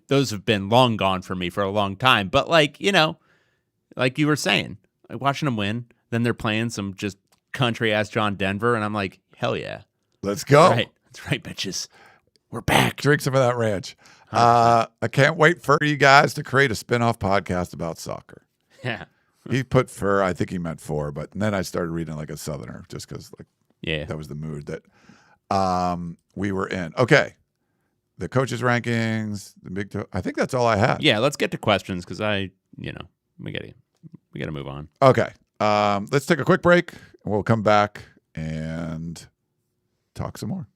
those have been long gone for me for a long time. But like you were saying, watching them win, then they're playing some just country ass John Denver, and I'm like, hell yeah. Let's go. That's right, bitches. We're back. Drink some of that ranch. I can't wait for you guys to create a spin-off podcast about soccer. Yeah. He put fur, I think he meant for, but then I started reading like a Southerner just because that was the mood that we were in. Okay. The coaches' rankings, I think that's all I had. Yeah, let's get to questions because we gotta move on. Okay. Let's take a quick break and we'll come back and talk some more.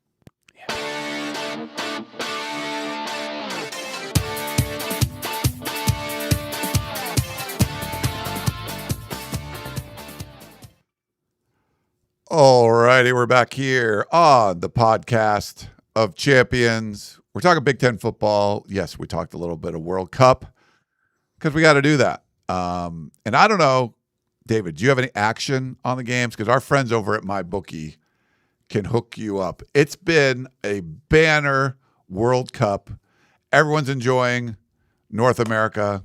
All righty, we're back here on the podcast of champions. We're talking Big Ten football. Yes, we talked a little bit of World Cup because we got to do that. And I don't know, David, do you have any action on the games? Because our friends over at MyBookie can hook you up. It's been a banner World Cup. Everyone's enjoying North America,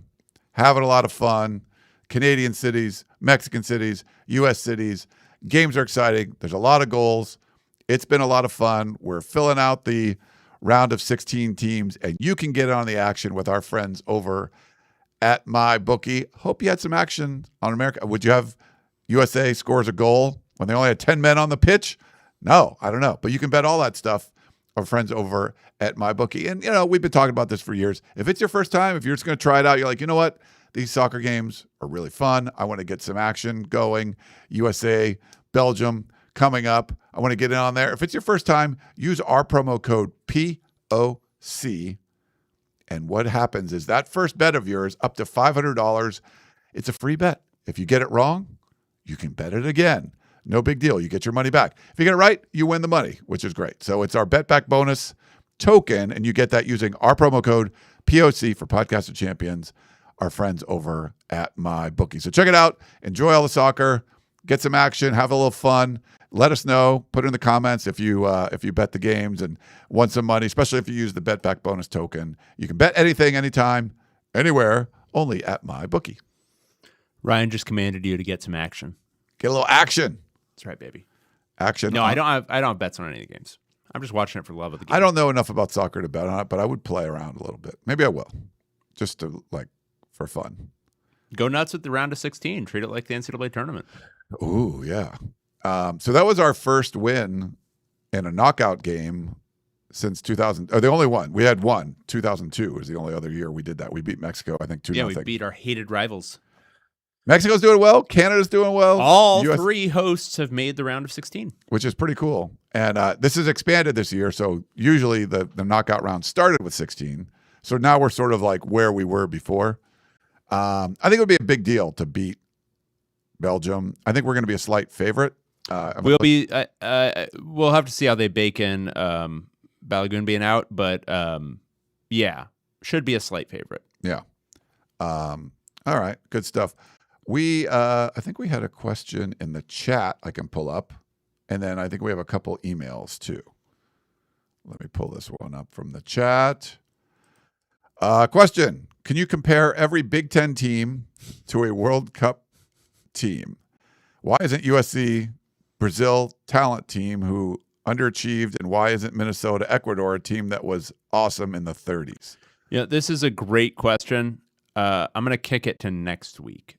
having a lot of fun. Canadian cities, Mexican cities, U.S. cities. Games are exciting. There's a lot of goals. It's been a lot of fun. We're filling out the round of 16 teams, and you can get on the action with our friends over at MyBookie. Hope you had some action on America. Would you have USA scores a goal when they only had 10 men on the pitch? No, I don't know. But you can bet all that stuff. Our friends over at MyBookie. And, we've been talking about this for years. If it's your first time, if you're just going to try it out, you're like, you know what? These soccer games are really fun. I want to get some action going. USA, Belgium coming up. I want to get in on there. If it's your first time, use our promo code POC. And what happens is that first bet of yours, up to $500, it's a free bet. If you get it wrong, you can bet it again. No big deal. You get your money back. If you get it right, you win the money, which is great. So it's our bet back bonus token, and you get that using our promo code POC for Podcast of Champions, our friends over at MyBookie. So check it out. Enjoy all the soccer. Get some action. Have a little fun. Let us know. Put it in the comments if you bet the games and won some money, especially if you use the bet back bonus token. You can bet anything, anytime, anywhere, only at MyBookie. Ryan just commanded you to get some action. Get a little action. That's right, baby. Action. No, I don't have bets on any of the games. I'm just watching it for the love of the game. I don't know enough about soccer to bet on it, but I would play around a little bit. Maybe I will, just to for fun. Go nuts with the round of 16. Treat it like the NCAA tournament. Ooh, yeah. So that was our first win in a knockout game since 2000. The only one. We had one. 2002 was the only other year we did that. We beat Mexico, I think, 2-0. Yeah, we beat our hated rivals. Mexico's doing well. Canada's doing well. All three hosts have made the round of 16. Which is pretty cool. And this is expanded this year. So usually the knockout round started with 16. So now we're sort of like where we were before. I think it would be a big deal to beat Belgium. I think we're going to be a slight favorite. We'll have to see how they bake in Balogun being out, but yeah, should be a slight favorite. Yeah. All right, good stuff. I think we had a question in the chat I can pull up, and then I think we have a couple emails too. Let me pull this one up from the chat. Question: can you compare every Big Ten team to a World Cup team? Why isn't USC Brazil talent team who underachieved, and why isn't Minnesota Ecuador a team that was awesome in the 30s? Yeah, this is a great question. I'm going to kick it to next week.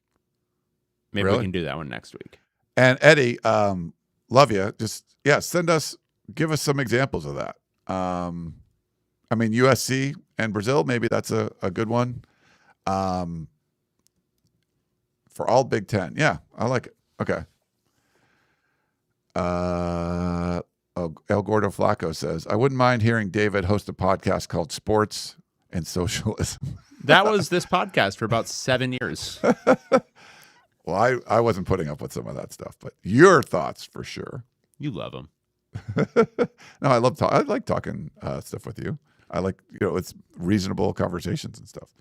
Maybe we can do that one next week. And Eddie, love you. Just give us some examples of that. I mean, USC and Brazil, maybe that's a good one. For all Big Ten. Yeah, I like it. Okay. El Gordo Flacco says, I wouldn't mind hearing David host a podcast called Sports and Socialism. That was this podcast for about 7 years. Well, I wasn't putting up with some of that stuff, but your thoughts for sure. You love them. No, I like talking stuff with you. I like, it's reasonable conversations and stuff.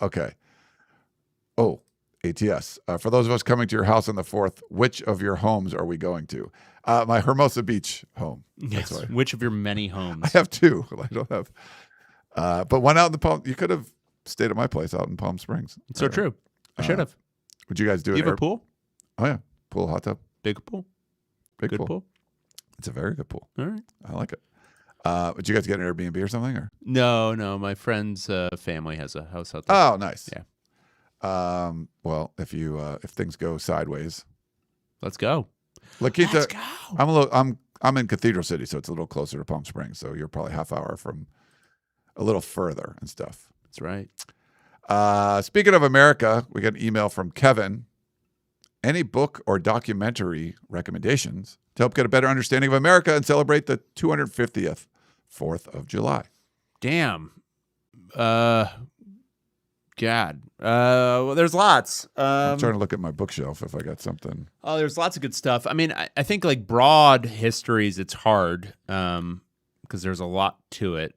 Okay. Oh, ATS. For those of us coming to your house on the 4th, which of your homes are we going to? My Hermosa Beach home. Yes. Which of your many homes? I have 2. I don't have. But one out in the Palm. You could have stayed at my place out in Palm Springs. It's so true. I should have. Would you guys do it? You have a pool? Oh yeah, pool, hot tub, big pool, big good pool. It's a very good pool. All right, I like it. Would you guys get an Airbnb or something? Or no, my friend's family has a house out there. Oh, nice. Yeah. Well, if things go sideways, let's go. La Quinta, Let's go. I'm in Cathedral City, so it's a little closer to Palm Springs. So you're probably half hour from a little further and stuff. That's right. Speaking of America, we got an email from Kevin. Any book or documentary recommendations to help get a better understanding of America and celebrate the 250th 4th of July? Damn. God. Well, there's lots. I'm trying to look at my bookshelf if I got something. Oh, there's lots of good stuff. I mean, I think like broad histories, it's hard because there's a lot to it.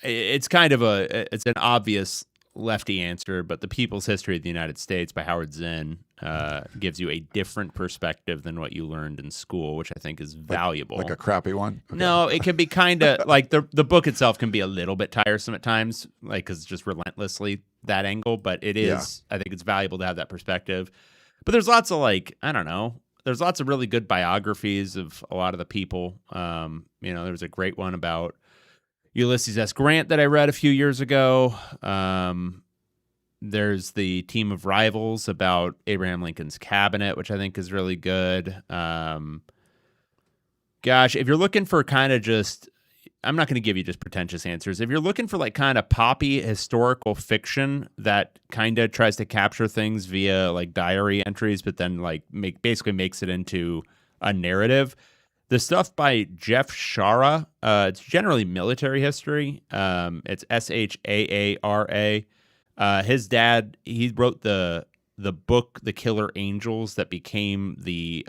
It's kind of it's an obvious lefty answer, but The People's History of the United States by Howard Zinn gives you a different perspective than what you learned in school, which I think is valuable. Like a crappy one? Okay. No, it can be kind of like the book itself can be a little bit tiresome at times, like because it's just relentlessly that angle, but it is, I think it's valuable to have that perspective. But there's lots of there's lots of really good biographies of a lot of the people. There was a great one about Ulysses S. Grant that I read a few years ago. There's the Team of Rivals about Abraham Lincoln's cabinet, which I think is really good. Gosh, if you're looking for kind of just, I'm not going to give you just pretentious answers. If you're looking for like kind of poppy historical fiction that kind of tries to capture things via like diary entries, but then like basically makes it into a narrative, the stuff by Jeff Shara, it's generally military history. It's Shaara. His dad, he wrote the book The Killer Angels that became the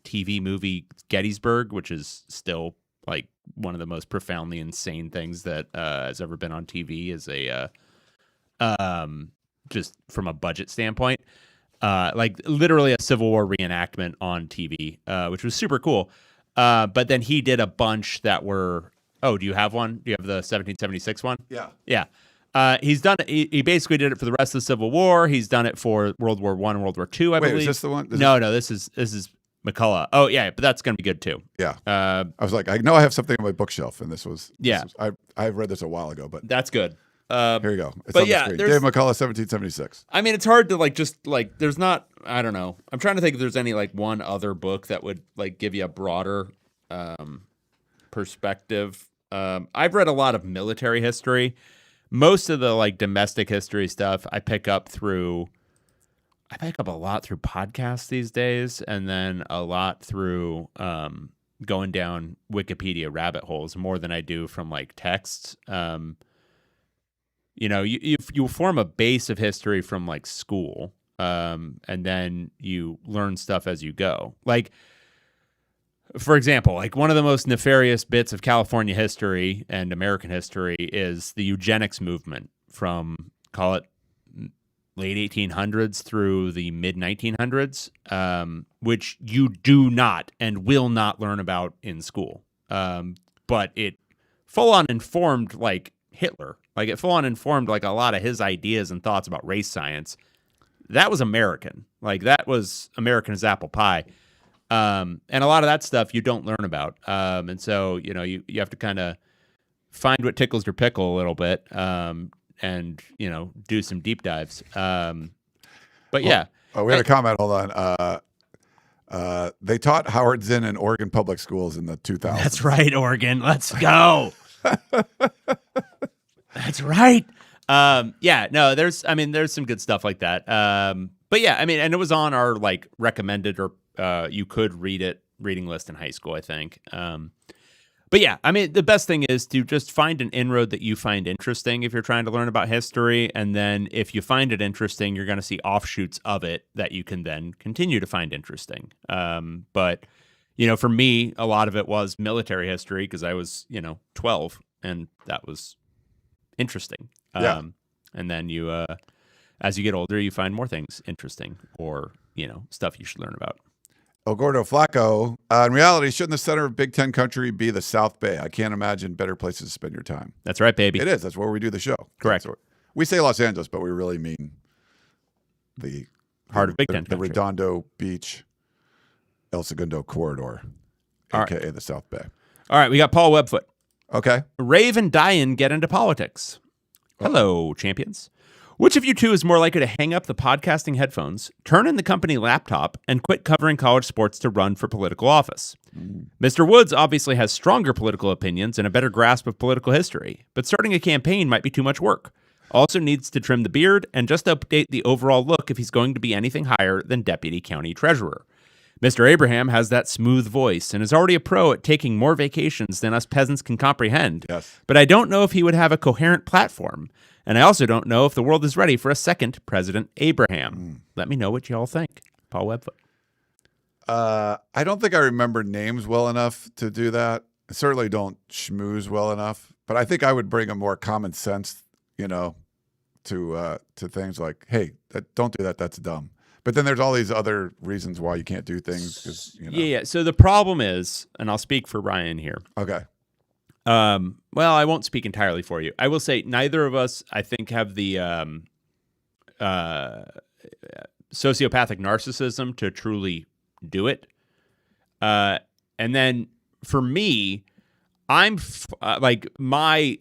TV movie Gettysburg, which is still like one of the most profoundly insane things that has ever been on TV as a just from a budget standpoint. Like literally a Civil War reenactment on TV, which was super cool. But then he did a bunch that were, do you have one? Do you have the 1776 one? Yeah. Yeah. He's done it. He basically did it for the rest of the Civil War. He's done it for World War I and World War II, I believe. Is this the one? No, this is McCullough. Oh, yeah, but that's going to be good too. Yeah. I was like, I know I have something on my bookshelf, and this was, I read this a while ago, but that's good. Here you go. It's on the screen. Dave McCullough, 1776. I mean, it's hard to there's not, I don't know. I'm trying to think if there's any like one other book that would like give you a broader perspective. I've read a lot of military history. most of the like domestic history stuff I pick up a lot through podcasts these days, and then a lot through going down Wikipedia rabbit holes more than I do from like texts. You form a base of history from like school, and then you learn stuff as you go. Like, for example, like one of the most nefarious bits of California history and American history is the eugenics movement from, call it, late 1800s through the mid 1900s, which you do not and will not learn about in school. But it full on informed like Hitler. Like it full on informed like a lot of his ideas and thoughts about race science. That was American. Like that was American as apple pie. And a lot of that stuff you don't learn about. And so, you have to kind of find what tickles your pickle a little bit. And do some deep dives. But yeah. We had a comment. Hold on. They taught Howard Zinn in Oregon public schools in the 2000s. That's right, Oregon. Let's go. That's right. There's some good stuff like that. But yeah, and it was on our like recommended or you could read it reading list in high school, I think. But yeah, the best thing is to just find an inroad that you find interesting if you're trying to learn about history. And then if you find it interesting, you're going to see offshoots of it that you can then continue to find interesting. But, for me, a lot of it was military history because I was, 12 and that was interesting. Yeah. And then you, as you get older, you find more things interesting or, stuff you should learn about. Gordo Flacco, in reality, shouldn't the center of Big Ten country be the South Bay? I can't imagine better places to spend your time. That's right, baby. It is. That's where we do the show. Correct. We say Los Angeles, but we really mean the heart of Big Ten country. The Redondo Beach, El Segundo corridor, a.k.a. the South Bay. All right, we got Paul Webfoot. Okay. Rave and Diane get into politics. Hello, champions. Which of you two is more likely to hang up the podcasting headphones, turn in the company laptop, and quit covering college sports to run for political office? Mr. Woods obviously has stronger political opinions and a better grasp of political history, but starting a campaign might be too much work. Also needs to trim the beard and just update the overall look if he's going to be anything higher than deputy county treasurer. Mr. Abraham has that smooth voice and is already a pro at taking more vacations than us peasants can comprehend. Yes. But I don't know if he would have a coherent platform. And I also don't know if the world is ready for a second President Abraham. Let me know what y'all think. Paul Webfoot. I don't think I remember names well enough to do that. I certainly don't schmooze well enough. But I think I would bring a more common sense, to things like, hey, don't do that. That's dumb. But then there's all these other reasons why you can't do things. 'Cause, Yeah. So the problem is, and I'll speak for Ryan here. Okay. Well, I won't speak entirely for you. I will say neither of us, I think, have the sociopathic narcissism to truly do it. And then for me, I'm my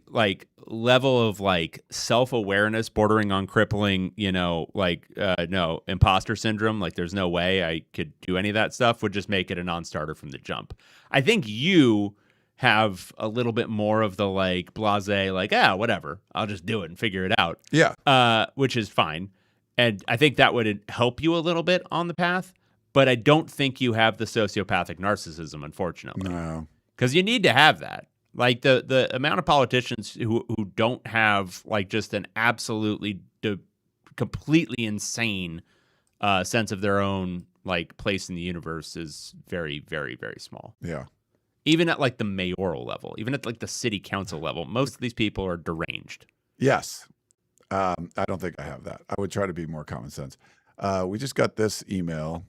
level of self-awareness bordering on crippling, no, imposter syndrome. Like there's no way I could do any of that stuff would just make it a non-starter from the jump. I think you have a little bit more of the blasé, whatever, I'll just do it and figure it out. Yeah. Which is fine. And I think that would help you a little bit on the path, but I don't think you have the sociopathic narcissism, unfortunately. No. Because you need to have that. Like the amount of politicians who don't have just an absolutely completely insane sense of their own place in the universe is very, very, very small. Yeah. Even at the mayoral level, even at the city council level, most of these people are deranged. Yes. I don't think I have that. I would try to be more common sense. We just got this email.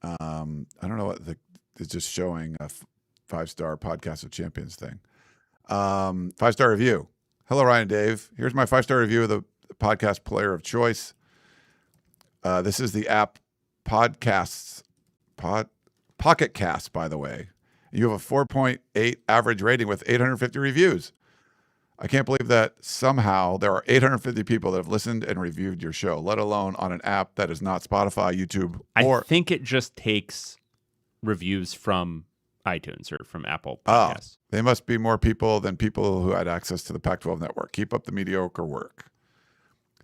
I don't know what it's just showing a 5-star podcast of champions thing. 5-star review. Hello, Ryan and Dave. Here's my 5-star review of the podcast player of choice. This is the app Pocket Cast, by the way. You have a 4.8 average rating with 850 reviews. I can't believe that somehow there are 850 people that have listened and reviewed your show, let alone on an app that is not Spotify, YouTube, or... I think it just takes reviews from iTunes or from Apple Oh, Podcasts. they must be more people than people who had access to the Pac-12 network. Keep up the mediocre work.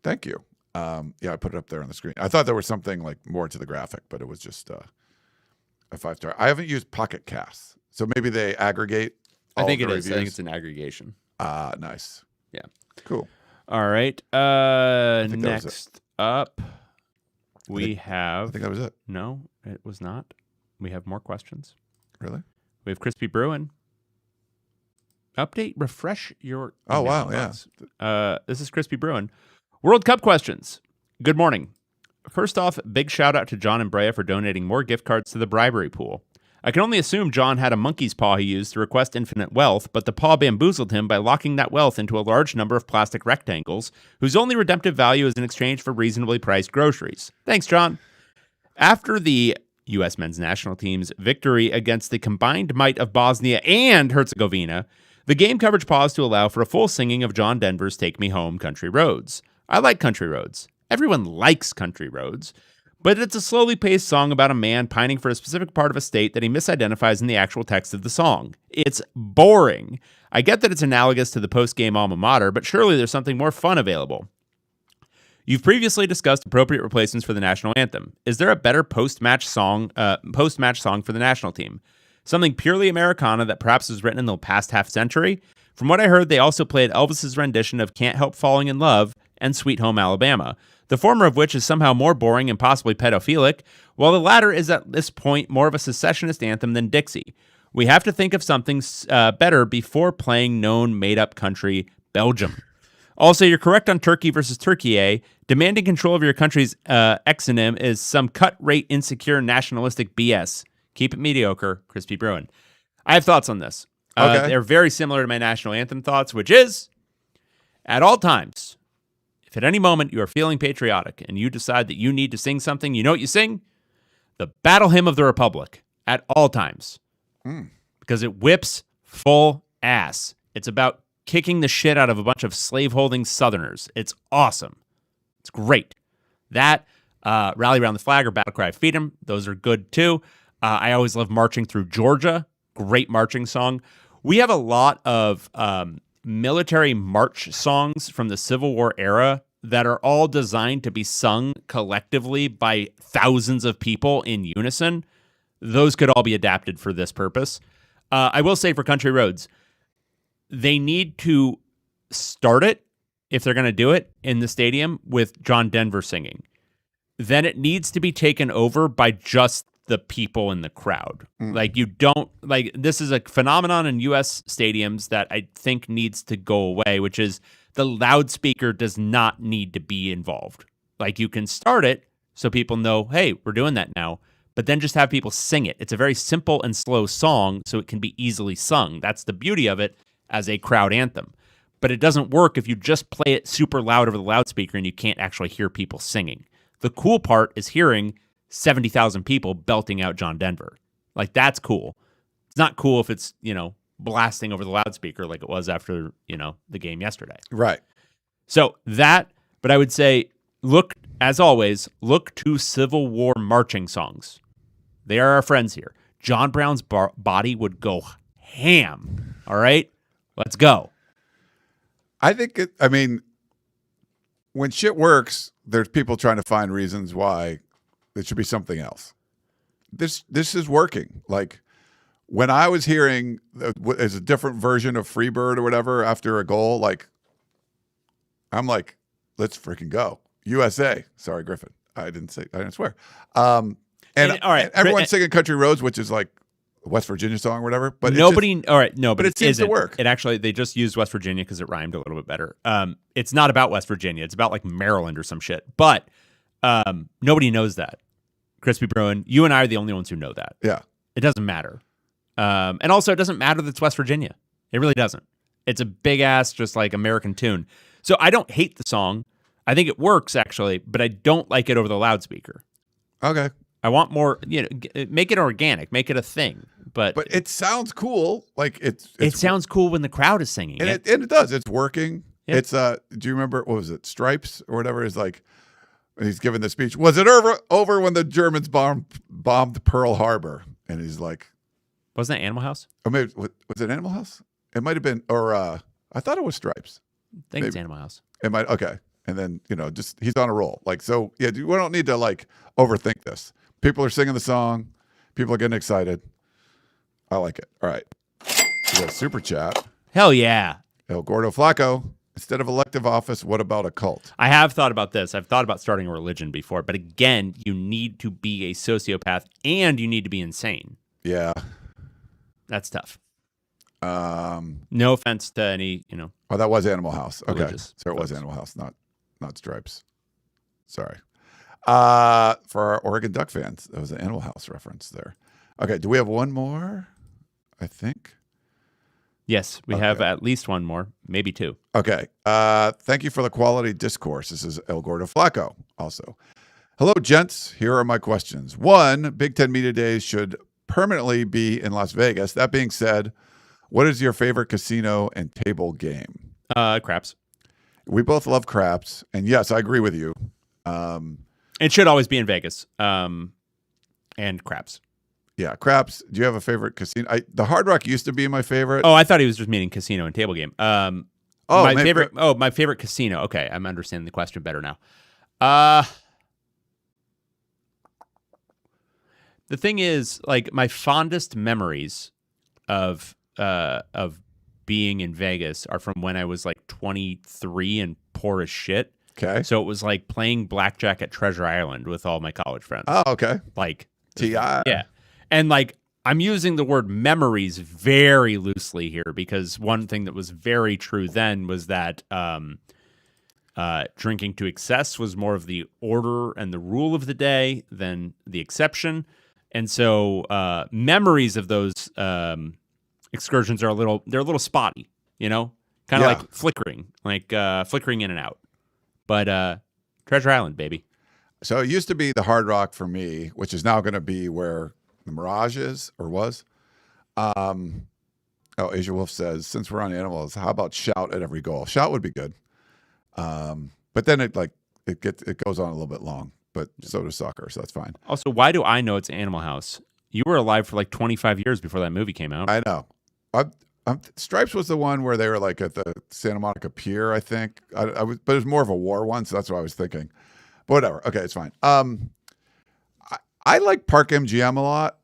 Thank you. Yeah, I put it up there on the screen. I thought there was something like more to the graphic, but it was just a 5-star. I haven't used Pocket Casts, so maybe they aggregate. I think it is. I think it's an aggregation. Nice. Yeah. Cool. All right. think that was Next up, we have. I think that was it. No, it was not. We have more questions. Really? We have Crispy Bruin. Refresh your. Oh, wow. inbox. This is Crispy Bruin. World Cup questions. Good morning. First off, big shout out to John and Brea for donating more gift cards to the bribery pool. I can only assume John had a monkey's paw he used to request infinite wealth, but the paw bamboozled him by locking that wealth into a large number of plastic rectangles, whose only redemptive value is in exchange for reasonably priced groceries. Thanks, John. After the U.S. men's national team's victory against the combined might of Bosnia and Herzegovina, the game coverage paused to allow for a full singing of John Denver's Take Me Home, Country Roads. I like Country Roads. Everyone likes Country Roads. But it's a slowly paced song about a man pining for a specific part of a state that he misidentifies in the actual text of the song. It's boring. I get that it's analogous to the post-game alma mater, but surely there's something more fun available. You've previously discussed appropriate replacements for the national anthem. Is there a better post-match song for the national team? Something purely Americana that perhaps was written in the past half century? From what I heard, they also played Elvis's rendition of Can't Help Falling in Love and Sweet Home Alabama, the former of which is somehow more boring and possibly pedophilic, while the latter is at this point more of a secessionist anthem than Dixie. We have to think of something better before playing known made-up country Belgium. Also, you're correct on Turkey versus Turkey. Demanding control of your country's exonym is some cut-rate, insecure, nationalistic BS. Keep it mediocre, Crispy Bruin. I have thoughts on this. Okay. They're very similar to my national anthem thoughts, which is, at all times, if at any moment you are feeling patriotic and you decide that you need to sing something, you know what you sing? The Battle Hymn of the Republic at all times. Because it whips full ass. It's about kicking the shit out of a bunch of slaveholding Southerners. It's awesome. It's great. That, Rally Around the Flag or Battle Cry of Freedom, those are good too. I always love Marching Through Georgia. Great marching song. We have a lot of military march songs from the Civil War era that are all designed to be sung collectively by thousands of people in unison. Those could all be adapted for this purpose. I will say for Country Roads, they need to start it, if they're going to do it, in the stadium with John Denver singing. Then it needs to be taken over by just the people in the crowd. Like, you don't, like, this is a phenomenon in U.S. stadiums that I think needs to go away, which is the loudspeaker does not need to be involved. Like, you can start it so people know, hey, we're doing that now, but then just have people sing it. It's a very simple and slow song, so it can be easily sung. That's the beauty of it as a crowd anthem. But it doesn't work if you just play it super loud over the loudspeaker and you can't actually hear people singing. The cool part is hearing 70,000 people belting out John Denver. Like, that's cool. It's not cool if it's, blasting over the loudspeaker like it was after, the game yesterday. Right. So that, but I would say, look, as always, look to Civil War marching songs. They are our friends here. John Brown's body would go ham. All right? Let's go. I think when shit works, there's people trying to find reasons why it should be something else. This is working. Like, when I was hearing as a different version of Freebird or whatever after a goal, like, I'm like, let's freaking go. USA. Sorry, Griffin. I didn't swear. All right, everyone's singing Country Roads, which is like a West Virginia song or whatever. But but it seems to work. It actually, they just used West Virginia because it rhymed a little bit better. It's not about West Virginia. It's about like Maryland or some shit. But nobody knows that. Crispy Bruin, you and I are the only ones who know that. Yeah. It doesn't matter. And also, it doesn't matter that it's West Virginia. It really doesn't. It's a big-ass, just like American tune. So I don't hate the song. I think it works, actually, but I don't like it over the loudspeaker. Okay. I want more, make it organic, make it a thing. But it sounds cool. Like, it sounds cool when the crowd is singing it. And it does. It's working. Yeah. It's, do you remember, what was it, Stripes or whatever? Is like, he's giving the speech. Was it over when the Germans bombed Pearl Harbor? And he's like, Wasn't that Animal House? Or maybe was it Animal House? It might have been, or I thought it was Stripes. I think it's Animal House. It might. Okay, and then just he's on a roll. Like so, yeah. We don't need to like overthink this. People are singing the song. People are getting excited. I like it. All right. We got a super chat. Hell yeah. El Gordo Flaco. Instead of elective office, what about a cult? I have thought about this. I've thought about starting a religion before, but again, you need to be a sociopath and you need to be insane. Yeah. That's tough. No offense to any, Oh, that was Animal House. Okay. religious So it was folks. Animal House, not Stripes. Sorry. For our Oregon Duck fans, that was an Animal House reference there. Okay. Do we have one more? I think. Yes, we have at least one more, maybe two. Okay. Thank you for the quality discourse. This is El Gordo Flaco also. Hello, gents. Here are my questions. 1, Big Ten Media Days should permanently be in Las Vegas. That being said, what is your favorite casino and table game? Craps. We both love craps. And yes, I agree with you. It should always be in Vegas. And craps. Yeah, craps. Do you have a favorite casino? The Hard Rock used to be my favorite. Oh, I thought he was just meaning casino and table game. My favorite casino. Okay, I'm understanding the question better now. The thing is, like, my fondest memories of being in Vegas are from when I was like 23 and poor as shit. Okay. So it was like playing blackjack at Treasure Island with all my college friends. Oh, okay. Like T.I. Yeah. And like, I'm using the word memories very loosely here because one thing that was very true then was that drinking to excess was more of the order and the rule of the day than the exception. And so memories of those excursions are a little spotty, kind of like flickering in and out. But Treasure Island, baby. So it used to be the Hard Rock for me, which is now going to be where the Mirage is or was. Asia Wolf says, since we're on animals, how about shout at every goal? Shout would be good. But then it goes on a little bit long, but so does soccer, so that's fine. Also, why do I know it's Animal House? You were alive for like 25 years before that movie came out. I know. Stripes was the one where they were like at the Santa Monica Pier, I think. But it was more of a war one, so that's what I was thinking. But whatever. Okay, it's fine. I like Park MGM a lot.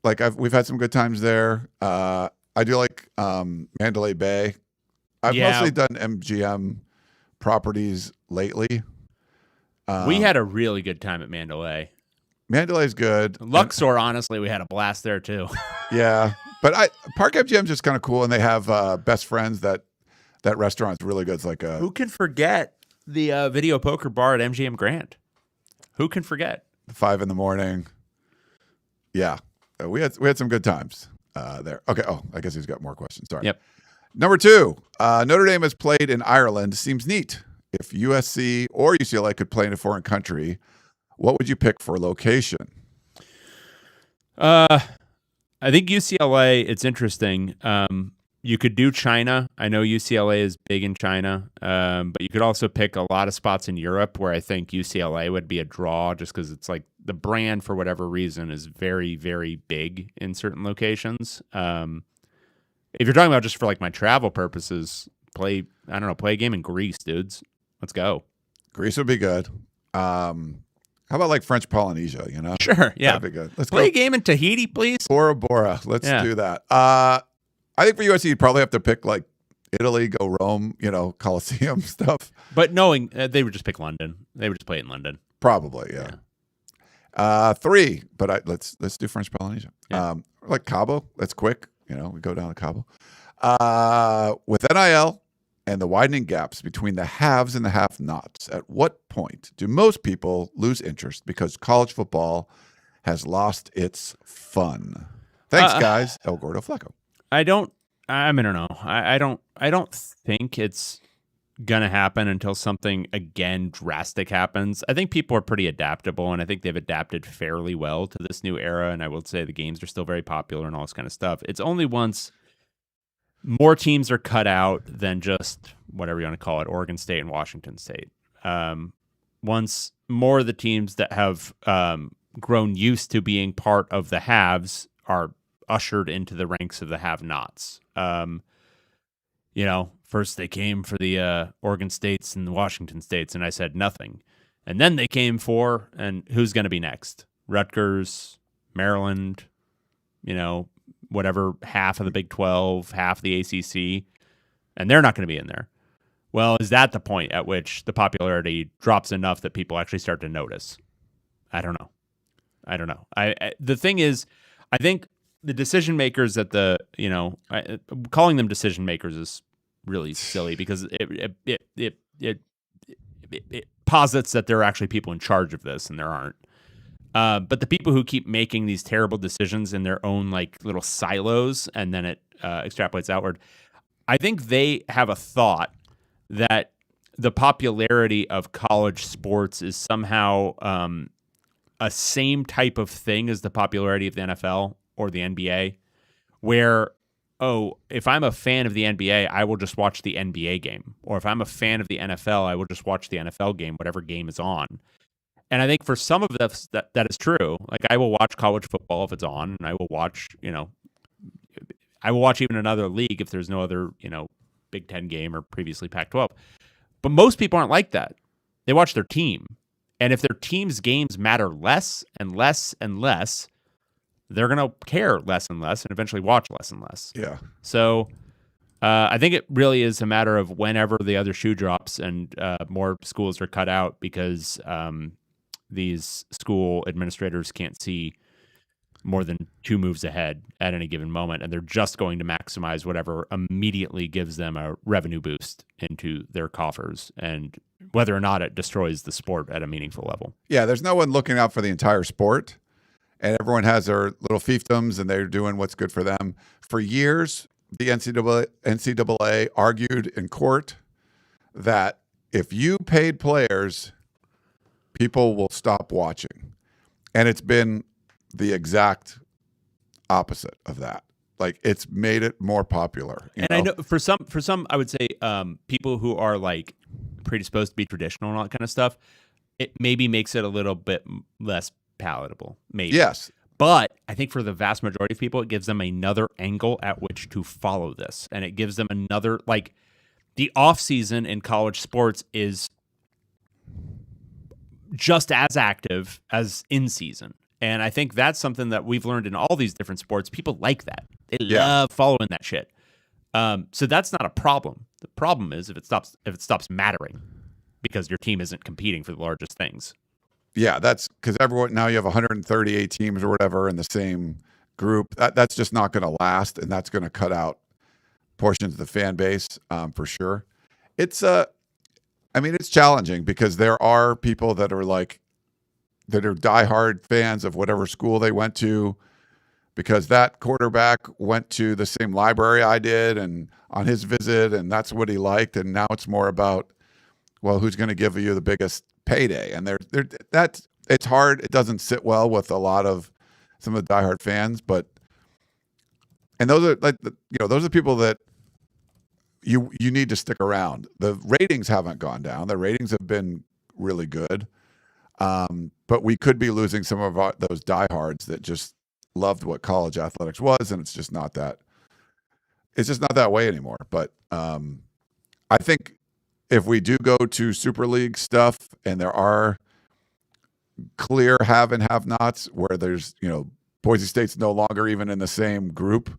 Like we've had some good times there. I do like Mandalay Bay. I've mostly done MGM properties lately. We had a really good time at Mandalay. Mandalay's good. Luxor, honestly, we had a blast there too. Yeah, but Park MGM's just kind of cool, and they have Best Friends. That restaurant's really good. It's like who can forget the video poker bar at MGM Grand? Who can forget? 5 a.m. Yeah, we had some good times there. Okay. Oh, I guess he's got more questions. Sorry. Yep. Number 2, Notre Dame has played in Ireland. Seems neat. If USC or UCLA could play in a foreign country, what would you pick for location? I think UCLA, it's interesting. You could do China. I know UCLA is big in China, but you could also pick a lot of spots in Europe where I think UCLA would be a draw just because it's like the brand, for whatever reason, is very, very big in certain locations. If you're talking about just for like my travel purposes, play a game in Greece, dudes. Let's go. Greece would be good. How about like French Polynesia, Sure, yeah. That'd be good. Let's play go. a game in Tahiti, please. Bora Bora. Let's do that. I think for USC, you'd probably have to pick like Italy, go Rome, Colosseum stuff. But knowing they would just pick London. They would just play it in London. Probably, yeah. 3, but let's do French Polynesia. Yeah. Like Cabo. That's quick. We go down to Cabo. With NIL and the widening gaps between the haves and the have-nots, at what point do most people lose interest because college football has lost its fun? Thanks, guys. El Gordo Flaco. I don't know. I don't think it's gonna happen until something again drastic happens. I think people are pretty adaptable, and I think they've adapted fairly well to this new era. And I will say the games are still very popular and all this kind of stuff. It's only once more teams are cut out than just whatever you want to call it, Oregon State and Washington State. Once more of the teams that have grown used to being part of the haves are ushered into the ranks of the have-nots. First they came for the Oregon States and the Washington States, and I said nothing. And then they came for, and who's going to be next? Rutgers, Maryland, whatever, half of the Big 12, half the ACC, and they're not going to be in there. Well, is that the point at which the popularity drops enough that people actually start to notice? I don't know. The thing is, I think the decision makers at calling them decision makers is really silly because it posits that there are actually people in charge of this, and there aren't. But the people who keep making these terrible decisions in their own like little silos, and then it extrapolates outward, I think they have a thought that the popularity of college sports is somehow a same type of thing as the popularity of the NFL or the NBA, where, if I'm a fan of the NBA, I will just watch the NBA game. Or if I'm a fan of the NFL, I will just watch the NFL game, whatever game is on. And I think for some of this, that is true. Like, I will watch college football if it's on, and I will watch, I will watch even another league if there's no other, Big Ten game or previously Pac-12. But most people aren't like that. They watch their team. And if their team's games matter less and less and less, they're going to care less and less and eventually watch less and less. Yeah. So I think it really is a matter of whenever the other shoe drops and more schools are cut out because these school administrators can't see more than 2 moves ahead at any given moment, and they're just going to maximize whatever immediately gives them a revenue boost into their coffers, and whether or not it destroys the sport at a meaningful level. Yeah, there's no one looking out for the entire sport, and everyone has their little fiefdoms, and they're doing what's good for them. For years, the NCAA argued in court that if you paid players, people will stop watching, and it's been the exact opposite of that. Like, it's made it more popular. I know for some, I would say people who are like predisposed to be traditional and all that kind of stuff, it maybe makes it a little bit less palatable. Maybe. Yes. But I think for the vast majority of people, it gives them another angle at which to follow this. And it gives them another, like, the offseason in college sports is just as active as in season. And I think that's something that we've learned in all these different sports. People like that. They love following that shit. So that's not a problem. The problem is if it stops mattering because your team isn't competing for the largest things. Yeah, that's because now you have 138 teams or whatever in the same group. That's just not going to last, and that's going to cut out portions of the fan base for sure. It's challenging because there are people that are diehard fans of whatever school they went to because that quarterback went to the same library I did and on his visit, and that's what he liked. And now it's more about, well, who's going to give you the biggest payday? And it's hard. It doesn't sit well with a lot of some of the diehard fans, and those are those are people that you need to stick around. The ratings haven't gone down. The ratings have been really good. But we could be losing some of those diehards that just loved what college athletics was, and it's just not that way anymore. But I think if we do go to Super League stuff and there are clear have and have nots where there's, Boise State's no longer even in the same group,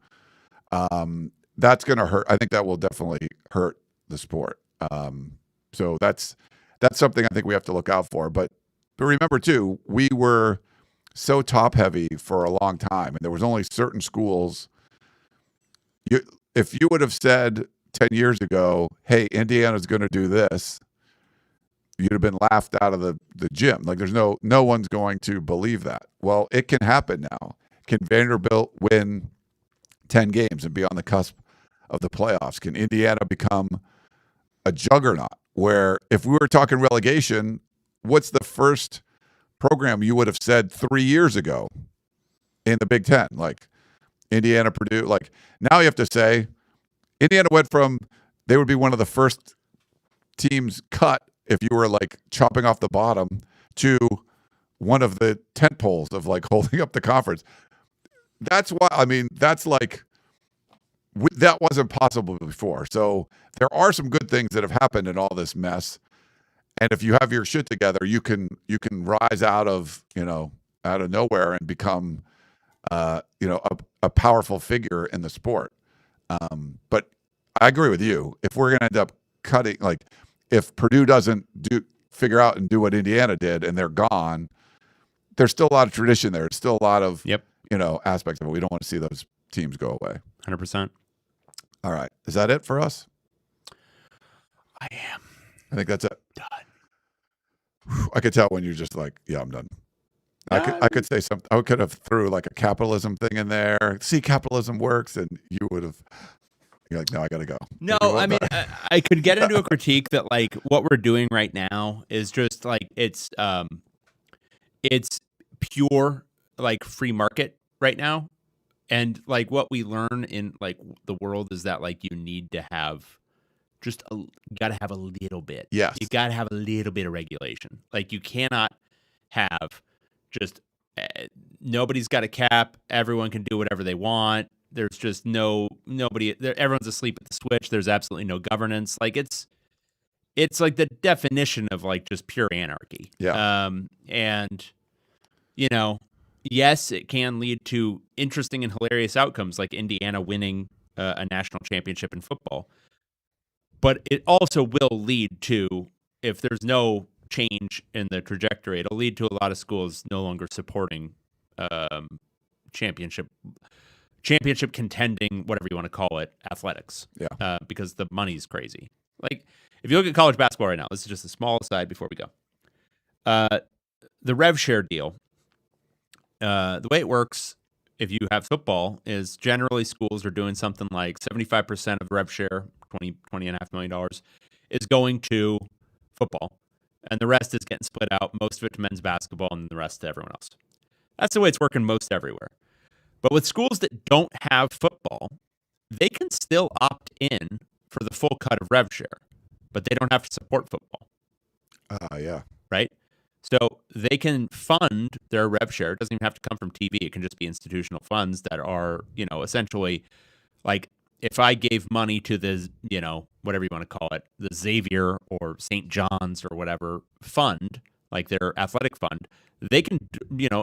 that's going to hurt. I think that will definitely hurt the sport. So that's something I think we have to look out for. But remember, too, we were so top-heavy for a long time, and there was only certain schools. If you would have said 10 years ago, hey, Indiana's going to do this, you'd have been laughed out of the gym. Like, there's no one's going to believe that. Well, it can happen now. Can Vanderbilt win 10 games and be on the cusp of the playoffs? Can Indiana become a juggernaut where if we were talking relegation, what's the first program you would have said 3 years ago in the Big Ten? Like Indiana, Purdue. Like, now you have to say Indiana went from they would be one of the first teams cut if you were like chopping off the bottom to one of the tent poles of like holding up the conference. that's why, I mean, that's like, that wasn't possible before. So there are some good things that have happened in all this mess. And if you have your shit together, you can rise out of nowhere and become, a powerful figure in the sport. But I agree with you. If we're going to end up cutting, like, if Purdue doesn't figure out and do what Indiana did, and they're gone, there's still a lot of tradition there. There's still a lot of, aspects of it. We don't want to see those teams go away. 100%. All right. Is that it for us? I am. I think that's it. Done. I could tell when you're just like, yeah, I'm done. I could say something. I could have threw like a capitalism thing in there. See, capitalism works, and you would have. You're like, no, I got to go. No, I mean, I could get into a critique that like what we're doing right now is just like it's pure like free market right now, and like what we learn in like the world is that like you need to have you got to have a little bit. Yes, you got to have a little bit of regulation. Like you cannot have just nobody's got a cap. Everyone can do whatever they want. There's just nobody. Everyone's asleep at the switch. There's absolutely no governance. Like it's like the definition of like just pure anarchy. Yeah. And yes, it can lead to interesting and hilarious outcomes, like Indiana winning a national championship in football. But it also will lead to, if there's no change in the trajectory, it'll lead to a lot of schools no longer supporting championship contending, whatever you want to call it, athletics. Yeah. Because the money's crazy. Like, if you look at college basketball right now, this is just a small aside before we go. The rev share deal, the way it works, if you have football, is generally schools are doing something like 75% of rev share, $20.5 million, is going to football. And the rest is getting split out, most of it to men's basketball and the rest to everyone else. That's the way it's working most everywhere. But with schools that don't have football, they can still opt in for the full cut of rev share, but they don't have to support football. Yeah. Right? So they can fund their rev share. It doesn't even have to come from TV. It can just be institutional funds that are, essentially like if I gave money to the, whatever you want to call it, the Xavier or St. John's or whatever fund, like their athletic fund, they can,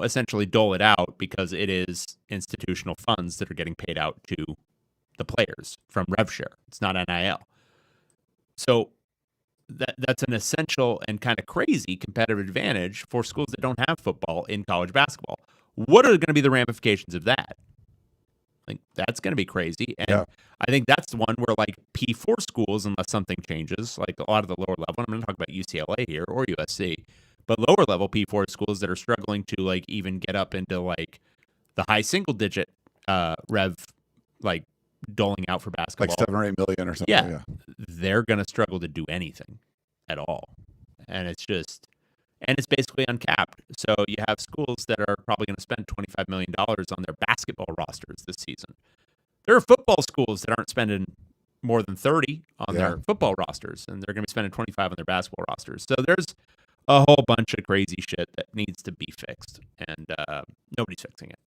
essentially dole it out because it is institutional funds that are getting paid out to the players from rev share. It's not NIL. So that's an essential and kind of crazy competitive advantage for schools that don't have football in college basketball. What are going to be the ramifications of that? Like, that's going to be crazy. And I think that's the one where like P4 schools, unless something changes, like a lot of the lower level, I'm going to talk about UCLA here or USC, but lower level P4 schools that are struggling to like even get up into like the high single digit rev, like doling out for basketball, like 7 or 8 million or something. Yeah. They're going to struggle to do anything at all. And it's basically uncapped. So you have schools that are probably going to spend $25 million on their basketball rosters this season. There are football schools that aren't spending more than 30 on their football rosters, and they're going to be spending 25 on their basketball rosters. So there's a whole bunch of crazy shit that needs to be fixed, and nobody's fixing it.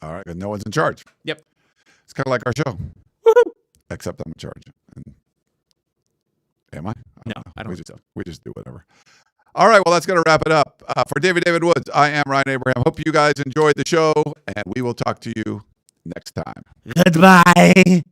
All right, 'cause no one's in charge. Yep. It's kind of like our show. Woohoo! Except I'm in charge. Am I? No, I don't think so. We just do whatever. All right, well, that's going to wrap it up. For David Woods, I am Ryan Abraham. Hope you guys enjoyed the show, and we will talk to you next time. Goodbye.